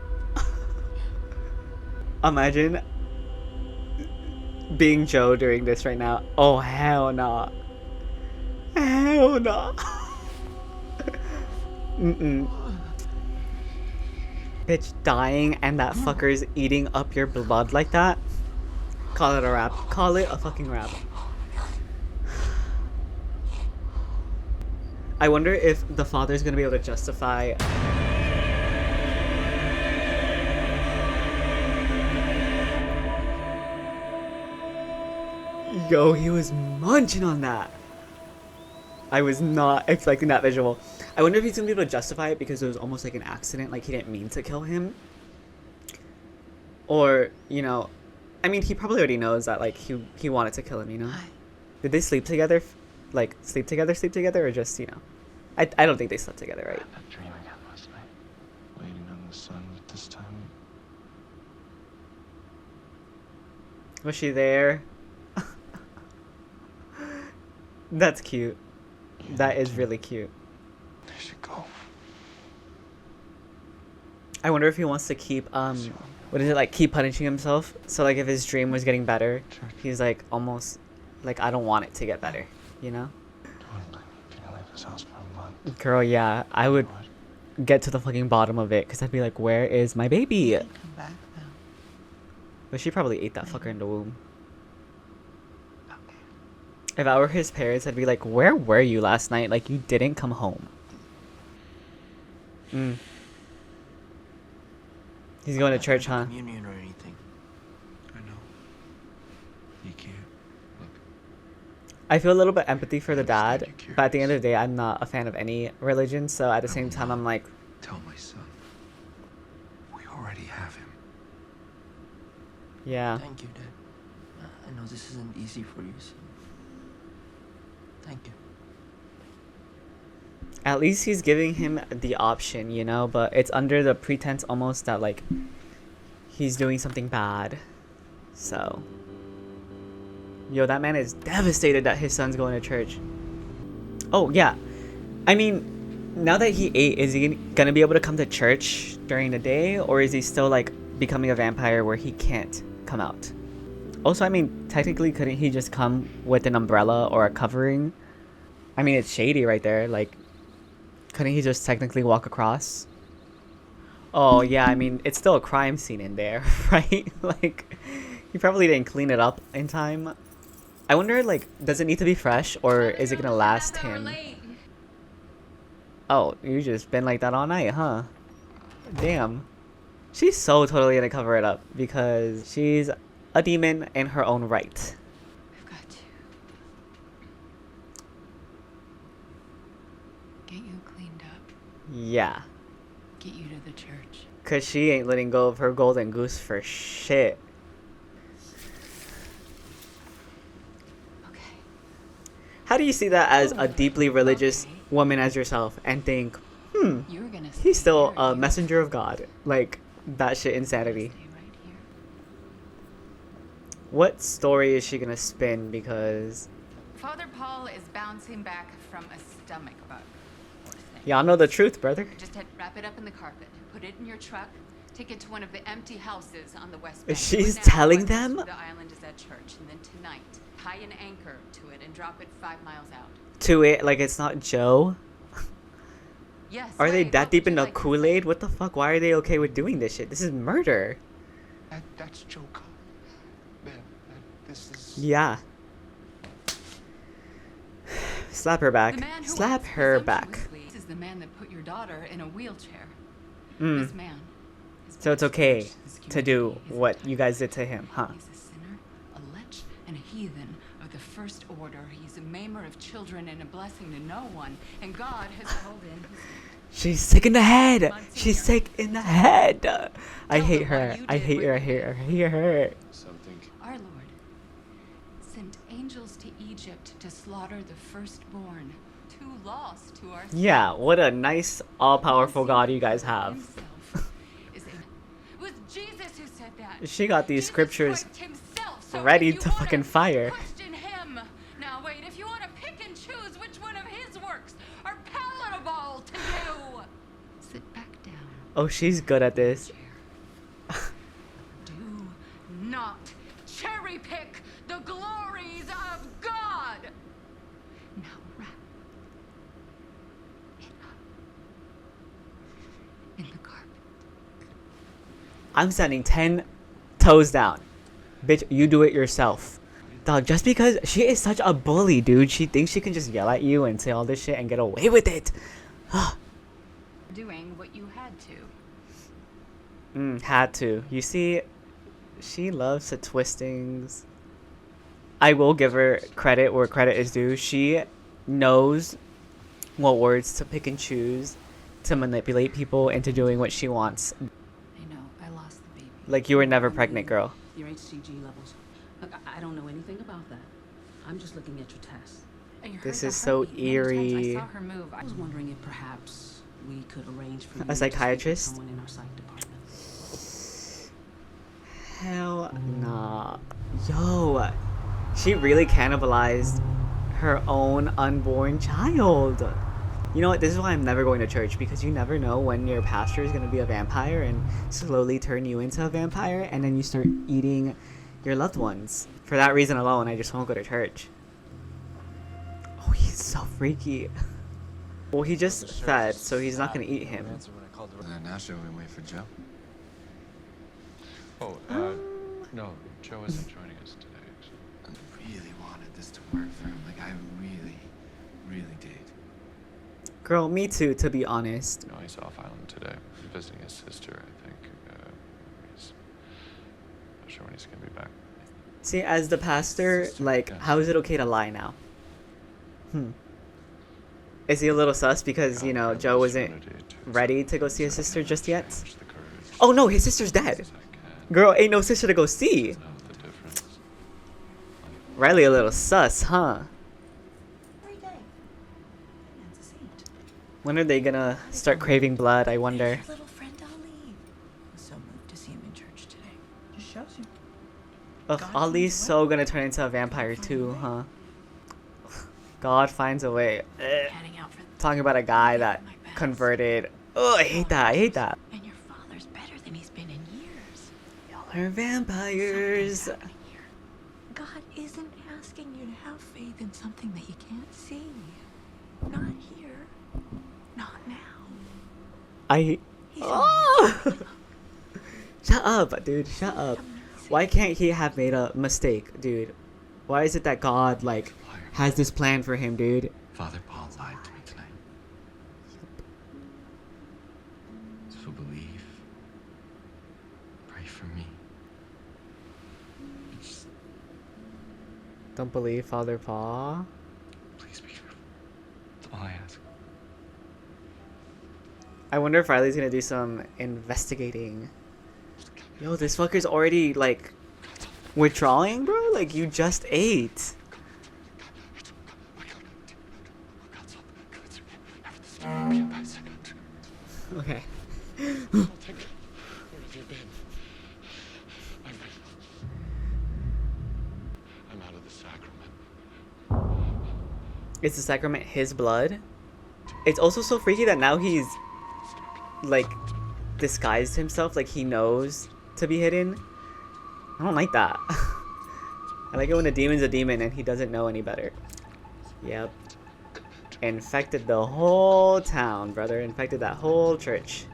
[SPEAKER 1] Imagine being Joe during this right now. Oh hell no. Hell no. Mm-mm. Bitch dying and that fucker's eating up your blood like that. Call it a wrap. Call it a fucking wrap. I wonder if the father's gonna be able to justify. Yo, he was munching on that. I was not expecting that visual. I wonder if he's gonna be able to justify it because it was almost like an accident, like he didn't mean to kill him. Or, you know, I mean, he probably already knows that, like, he wanted to kill him, you know? Did they sleep together? Like, sleep together, or just, you know? I don't think they slept together, right?
[SPEAKER 6] That dream again last night. Waiting on the sun, but this time.
[SPEAKER 1] Was she there? That's cute. That is really cute.
[SPEAKER 6] I should go.
[SPEAKER 1] I wonder if he wants to keep, what is it, like, keep punishing himself? So, like, if his dream was getting better, he's, like, almost, like, I don't want it to get better, you know?
[SPEAKER 6] Gonna leave this house for a month.
[SPEAKER 1] Girl, yeah, I would get to the fucking bottom of it, because I'd be like, where is my baby?
[SPEAKER 10] Come back now.
[SPEAKER 1] But she probably ate that fucker in the womb. If I were his parents, I'd be like, where were you last night? Like, you didn't come home. He's going to church, huh?
[SPEAKER 12] Communion or anything.
[SPEAKER 6] I know. You can't. Look.
[SPEAKER 1] I feel a little bit empathy for the dad, but at the end of the day, I'm not a fan of any religion, so at the same time, I'm like...
[SPEAKER 6] Tell my son. We already have him.
[SPEAKER 1] Yeah.
[SPEAKER 12] Thank you, Dad. I know this isn't easy for you, so... Thank you.
[SPEAKER 1] At least he's giving him the option, you know, but it's under the pretense almost that, like, he's doing something bad. So... Yo, that man is devastated that his son's going to church. Oh, yeah. I mean, now that he ate, is he gonna be able to come to church during the day? Or is he still, like, becoming a vampire where he can't come out? Also, I mean, technically, couldn't he just come with an umbrella or a covering? I mean, it's shady right there. Like, couldn't he just technically walk across? Oh, yeah, I mean, it's still a crime scene in there, right? Like, he probably didn't clean it up in time. I wonder, like, does it need to be fresh, or is it gonna last him? Oh, you just been like that all night, huh? Damn. She's so totally gonna cover it up, because she's a demon in her own right.
[SPEAKER 9] We've got to. Get you cleaned up.
[SPEAKER 1] Yeah.
[SPEAKER 9] Get you to the church.
[SPEAKER 1] Cause she ain't letting go of her golden goose for shit.
[SPEAKER 9] Okay.
[SPEAKER 1] How do you see that as a deeply religious woman as yourself and think, he's still a messenger of God? Like, that shit insanity. What story is she gonna spin? Because
[SPEAKER 8] Father Paul is bouncing back from a stomach bug.
[SPEAKER 1] y'all know the truth, brother.
[SPEAKER 8] Just wrap it up in the carpet, put it in your truck, take it to one of the empty houses on the west bank.
[SPEAKER 1] She's telling them?
[SPEAKER 8] The island is at church, and then tonight, tie an anchor to it and drop it 5 miles out.
[SPEAKER 1] To it, like it's not Joe?
[SPEAKER 8] Yes.
[SPEAKER 1] Are they that deep in the Kool-Aid? What the fuck? Why are they okay with doing this shit? This is murder.
[SPEAKER 4] That's Joker. Man, this is...
[SPEAKER 1] Yeah. Slap her back. Slap her back.
[SPEAKER 9] This is the man that put your daughter in a wheelchair.
[SPEAKER 1] Mm.
[SPEAKER 9] This man.
[SPEAKER 1] So it's okay to do what you guys did to him, huh?
[SPEAKER 9] He's a sinner, a lech, and a heathen of the first order. He's a maimer of children and a blessing to no one. And God has called in his...
[SPEAKER 1] She's sick in the head. She's sick in the head. I hate her. I hate her. I hate her. I hate her.
[SPEAKER 4] Something.
[SPEAKER 9] Our Lord sent angels to Egypt to slaughter the firstborn. Too lost to our...
[SPEAKER 1] Yeah, what a nice, all-powerful God you guys have.
[SPEAKER 9] It was Jesus who said that.
[SPEAKER 1] She got these scriptures ready to fucking fire.
[SPEAKER 9] Question him. Now wait, if you want to pick and choose which one of his works are palatable to you, sit back down.
[SPEAKER 1] Oh, she's good at this.
[SPEAKER 9] Do not cherry pick the glories of God. Now wrap it up in the carpet.
[SPEAKER 1] I'm standing 10 toes down. Bitch, you do it yourself. Dog, just because she is such a bully, dude. She thinks she can just yell at you and say all this shit and get away with it.
[SPEAKER 9] Doing what you had to.
[SPEAKER 1] Had to. You see, she loves to twist things. I will give her credit where credit is due. She knows what words to pick and choose to manipulate people into doing what she wants.
[SPEAKER 10] I know, I lost the baby.
[SPEAKER 1] Like, you were never pregnant, girl.
[SPEAKER 14] Your HCG levels. Look, I don't know anything about that. I'm just looking at your tests.
[SPEAKER 1] This is so eerie.
[SPEAKER 14] I saw her move. I was wondering if perhaps we could arrange for you
[SPEAKER 1] A psychiatrist?
[SPEAKER 14] to speak with someone in our psych department.
[SPEAKER 1] Hell nah. Yo, she really cannibalized her own unborn child. You know what? This is why I'm never going to church, because you never know when your pastor is going to be a vampire and slowly turn you into a vampire, and then you start eating your loved ones. For that reason alone, I just won't go to church. Oh, he's so freaky. Well, he just fed, so he's not going to eat him.
[SPEAKER 6] Now should we wait for Joe?
[SPEAKER 7] Oh, no, Joe isn't joining us today.
[SPEAKER 6] I really wanted this to work for him. Like, I really, really did.
[SPEAKER 1] Girl, me too, to be honest.
[SPEAKER 7] No, he's off island today, visiting his sister, I think. He's not sure when he's gonna be back.
[SPEAKER 1] See, as the pastor, like, how is it okay to lie now? Is he a little sus because, you know, Joe wasn't ready to go see his sister just yet? Oh no, his sister's dead. Girl, ain't no sister to go see. Riley a little sus, huh? When are they gonna start craving blood, I wonder?
[SPEAKER 3] Little friend Ali was so moved to see him in church today. Just shows you.
[SPEAKER 1] Ugh, Ali's so gonna turn into a vampire too, huh? God finds a way. Talking about a guy that converted. Oh, I hate that. I hate that.
[SPEAKER 3] And your father's better than he's been in years.
[SPEAKER 1] Y'all are vampires.
[SPEAKER 3] God isn't asking you to have faith in something that you can't see. Not here. Not now.
[SPEAKER 1] Oh! Shut up, dude. Shut up. Why can't he have made a mistake, dude? Why is it that God, like, has this plan for him, dude?
[SPEAKER 6] Father Paul lied to me tonight. So believe. Pray for me. Just
[SPEAKER 1] Don't believe Father Paul?
[SPEAKER 6] please be careful. That's all I ask.
[SPEAKER 1] I wonder if Riley's gonna do some investigating. Yo, this fucker's already, like, withdrawing, bro? Like, you just ate. Okay.
[SPEAKER 7] I'm out of the sacrament.
[SPEAKER 1] Is the sacrament his blood? It's also so freaky that now he's, like, disguised himself, like he knows to be hidden. I don't like that. I like it when a demon's a demon and he doesn't know any better. Yep. Infected the whole town, brother. Infected that whole church.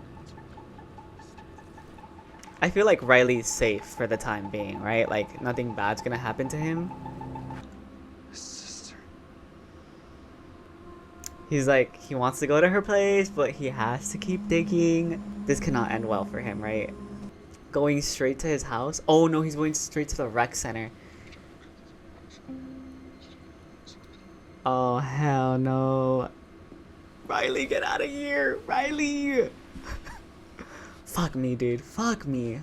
[SPEAKER 1] I feel like Riley's safe for the time being, right? Like, nothing bad's gonna happen to him. He's like, he wants to go to her place, but he has to keep digging. This cannot end well for him, right? Going straight to his house? Oh no, he's going straight to the rec center. Oh hell no. Riley, get out of here! Riley! Fuck me, dude. Fuck me.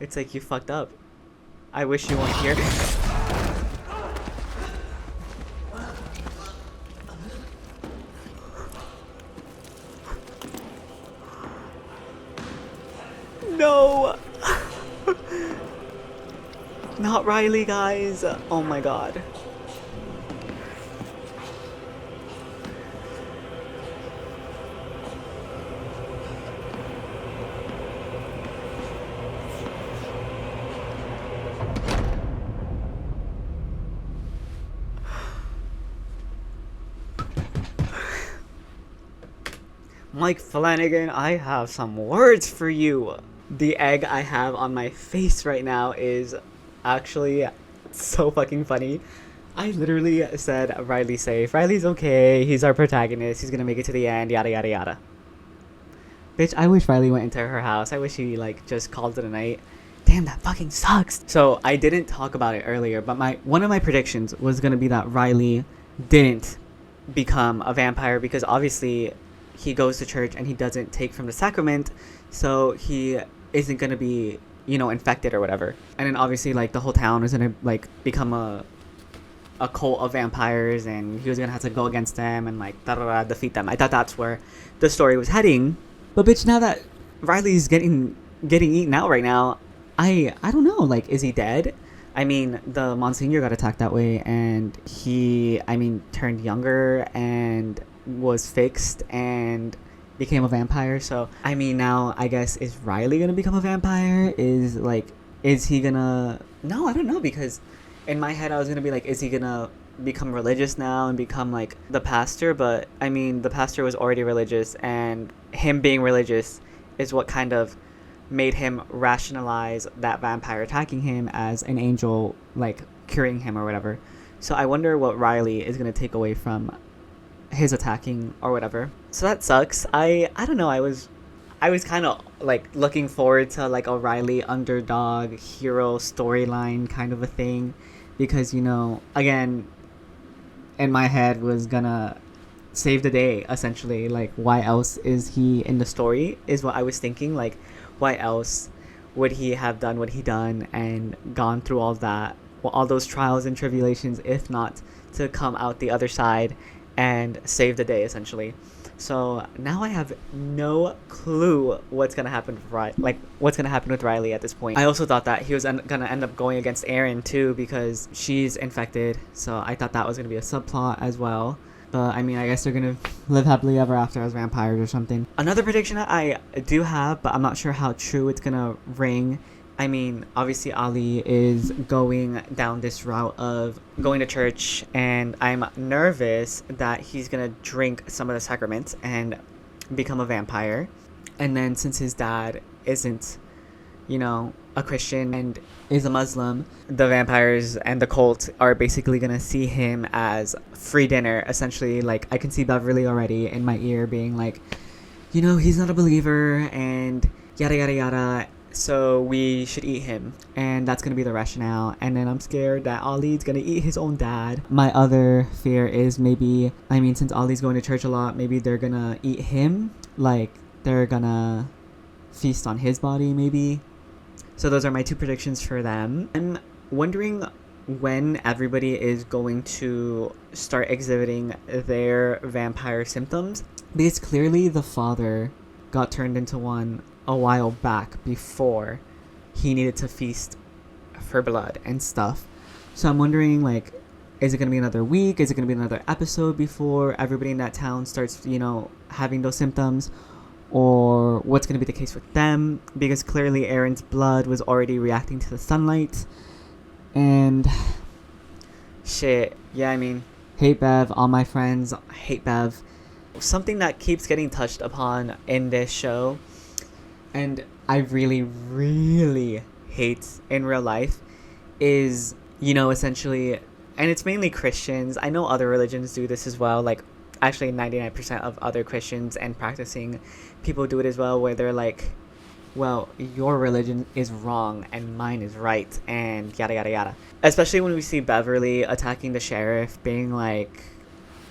[SPEAKER 1] It's like you fucked up. I wish you weren't here. No! Not Riley, guys. Oh my god. Mike Flanagan, I have some words for you. The egg I have on my face right now is actually so fucking funny. I literally said Riley's safe. Riley's okay. He's our protagonist. He's gonna make it to the end. Yada yada yada. Bitch, I wish Riley went into her house. I wish he like just called it a night. Damn, that fucking sucks. So I didn't talk about it earlier, but one of my predictions was gonna be that Riley didn't become a vampire because obviously he goes to church and he doesn't take from the sacrament, so he isn't gonna be, you know, infected or whatever. And then obviously like the whole town is gonna like become a cult of vampires, and he was gonna have to go against them and like defeat them. I thought that's where the story was heading. But bitch, now that Riley's getting eaten out right now, I don't know, like, is he dead? I mean, the Monsignor got attacked that way, and he, I mean, turned younger and was fixed and became a vampire. So I mean, now I guess, is Riley gonna become a vampire? Is he gonna, no, I don't know, because in my head I was gonna be like, is he gonna become religious now and become like the pastor? But I mean, the pastor was already religious, and him being religious is what kind of made him rationalize that vampire attacking him as an angel, like curing him or whatever. So I wonder what Riley is gonna take away from his attacking or whatever. So that sucks. I don't know, I was kind of like looking forward to like a Riley underdog hero storyline kind of a thing, because, you know, again, in my head was gonna save the day essentially. Like, why else is he in the story is what I was thinking. Like, why else would he have done what he done and gone through all that, well, all those trials and tribulations, if not to come out the other side and save the day essentially. So now I have no clue what's gonna happen with what's gonna happen with Riley at this point. I also thought that he was gonna end up going against Erin too, because she's infected, so I thought that was gonna be a subplot as well. But I mean, I guess they're gonna live happily ever after as vampires or something. Another prediction that I do have, but I'm not sure how true it's gonna ring. I mean, obviously Ali is going down this route of going to church, and I'm nervous that he's gonna drink some of the sacraments and become a vampire. And then since his dad isn't, you know, a Christian and is a Muslim, the vampires and the cult are basically gonna see him as free dinner essentially. Like, I can see Beverly already in my ear being like, you know, he's not a believer and yada yada yada. so we should eat him, and that's gonna be the rationale. And then I'm scared that Ollie's gonna eat his own dad. My other fear is maybe, I mean, since Ollie's going to church a lot, maybe they're gonna eat him, like they're gonna feast on his body maybe. So those are my 2 predictions for them. I'm wondering when everybody is going to start exhibiting their vampire symptoms, because clearly the father got turned into one a while back before he needed to feast for blood and stuff. So I'm wondering, like, is it going to be another week? Is it going to be another episode before everybody in that town starts, you know, having those symptoms? Or what's going to be the case with them? Because clearly Aaron's blood was already reacting to the sunlight. And shit, yeah, I mean, hate Bev, all my friends hate Bev. Something that keeps getting touched upon in this show, and I really, really hate in real life, is, you know, essentially, and it's mainly Christians. I know other religions do this as well, like, actually 99% of other Christians and practicing people do it as well, where they're like, well, your religion is wrong and mine is right, and yada yada yada. Especially when we see Beverly attacking the sheriff, being like,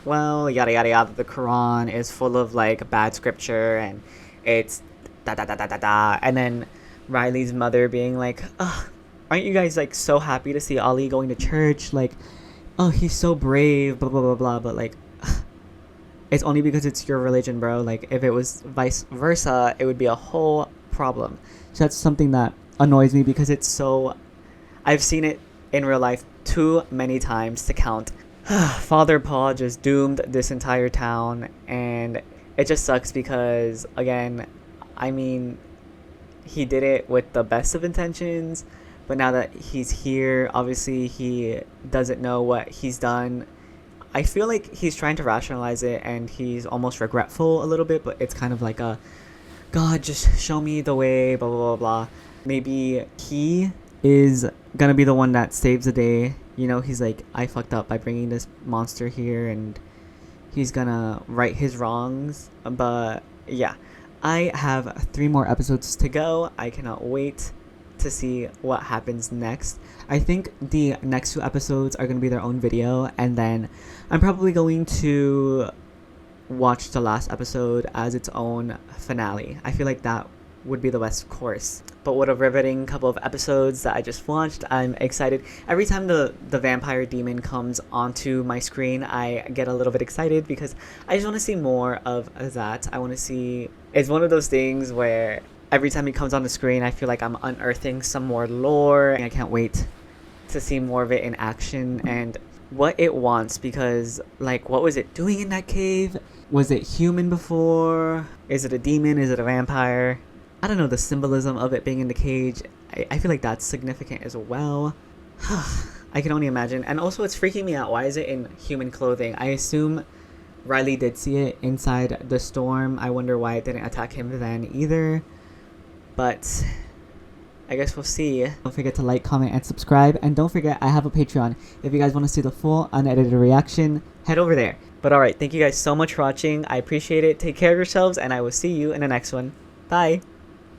[SPEAKER 1] well, yada yada yada, the Quran is full of like bad scripture and it's da da da da da da. And then Riley's mother being like, ugh, aren't you guys like so happy to see Ollie going to church? Like, oh, he's so brave, blah blah blah blah. But like, it's only because it's your religion, bro. Like, if it was vice versa, it would be a whole problem. So that's something that annoys me, because it's so, I've seen it in real life too many times to count. Father Paul just doomed this entire town, and it just sucks because, again, I mean, he did it with the best of intentions, but now that he's here, obviously he doesn't know what he's done. I feel like he's trying to rationalize it, and he's almost regretful a little bit, but it's kind of like a, God, just show me the way, blah, blah, blah, blah. Maybe he is gonna be the one that saves the day. You know, he's like, I fucked up by bringing this monster here, and he's gonna right his wrongs. But yeah, I have 3 more episodes to go. I cannot wait to see what happens next. I think the next 2 episodes are gonna be their own video, and then I'm probably going to watch the last episode as its own finale. I feel like that would be the best course. But what a riveting couple of episodes that I just watched. I'm excited. Every time the vampire demon comes onto my screen, I get a little bit excited because I just want to see more of that. I want to see... It's one of those things where every time he comes on the screen, I feel like I'm unearthing some more lore. And I can't wait to see more of it in action and what it wants, because, like, what was it doing in that cave? Was it human before? Is it a demon? Is it a vampire? I don't know, the symbolism of it being in the cage. I feel like that's significant as well. I can only imagine. And also, it's freaking me out. Why is it in human clothing? I assume Riley did see it inside the storm. I wonder why it didn't attack him then either. But I guess we'll see. Don't forget to like, comment, and subscribe. And don't forget, I have a Patreon. If you guys want to see the full unedited reaction, head over there. But alright, thank you guys so much for watching. I appreciate it. Take care of yourselves, and I will see you in the next one. Bye!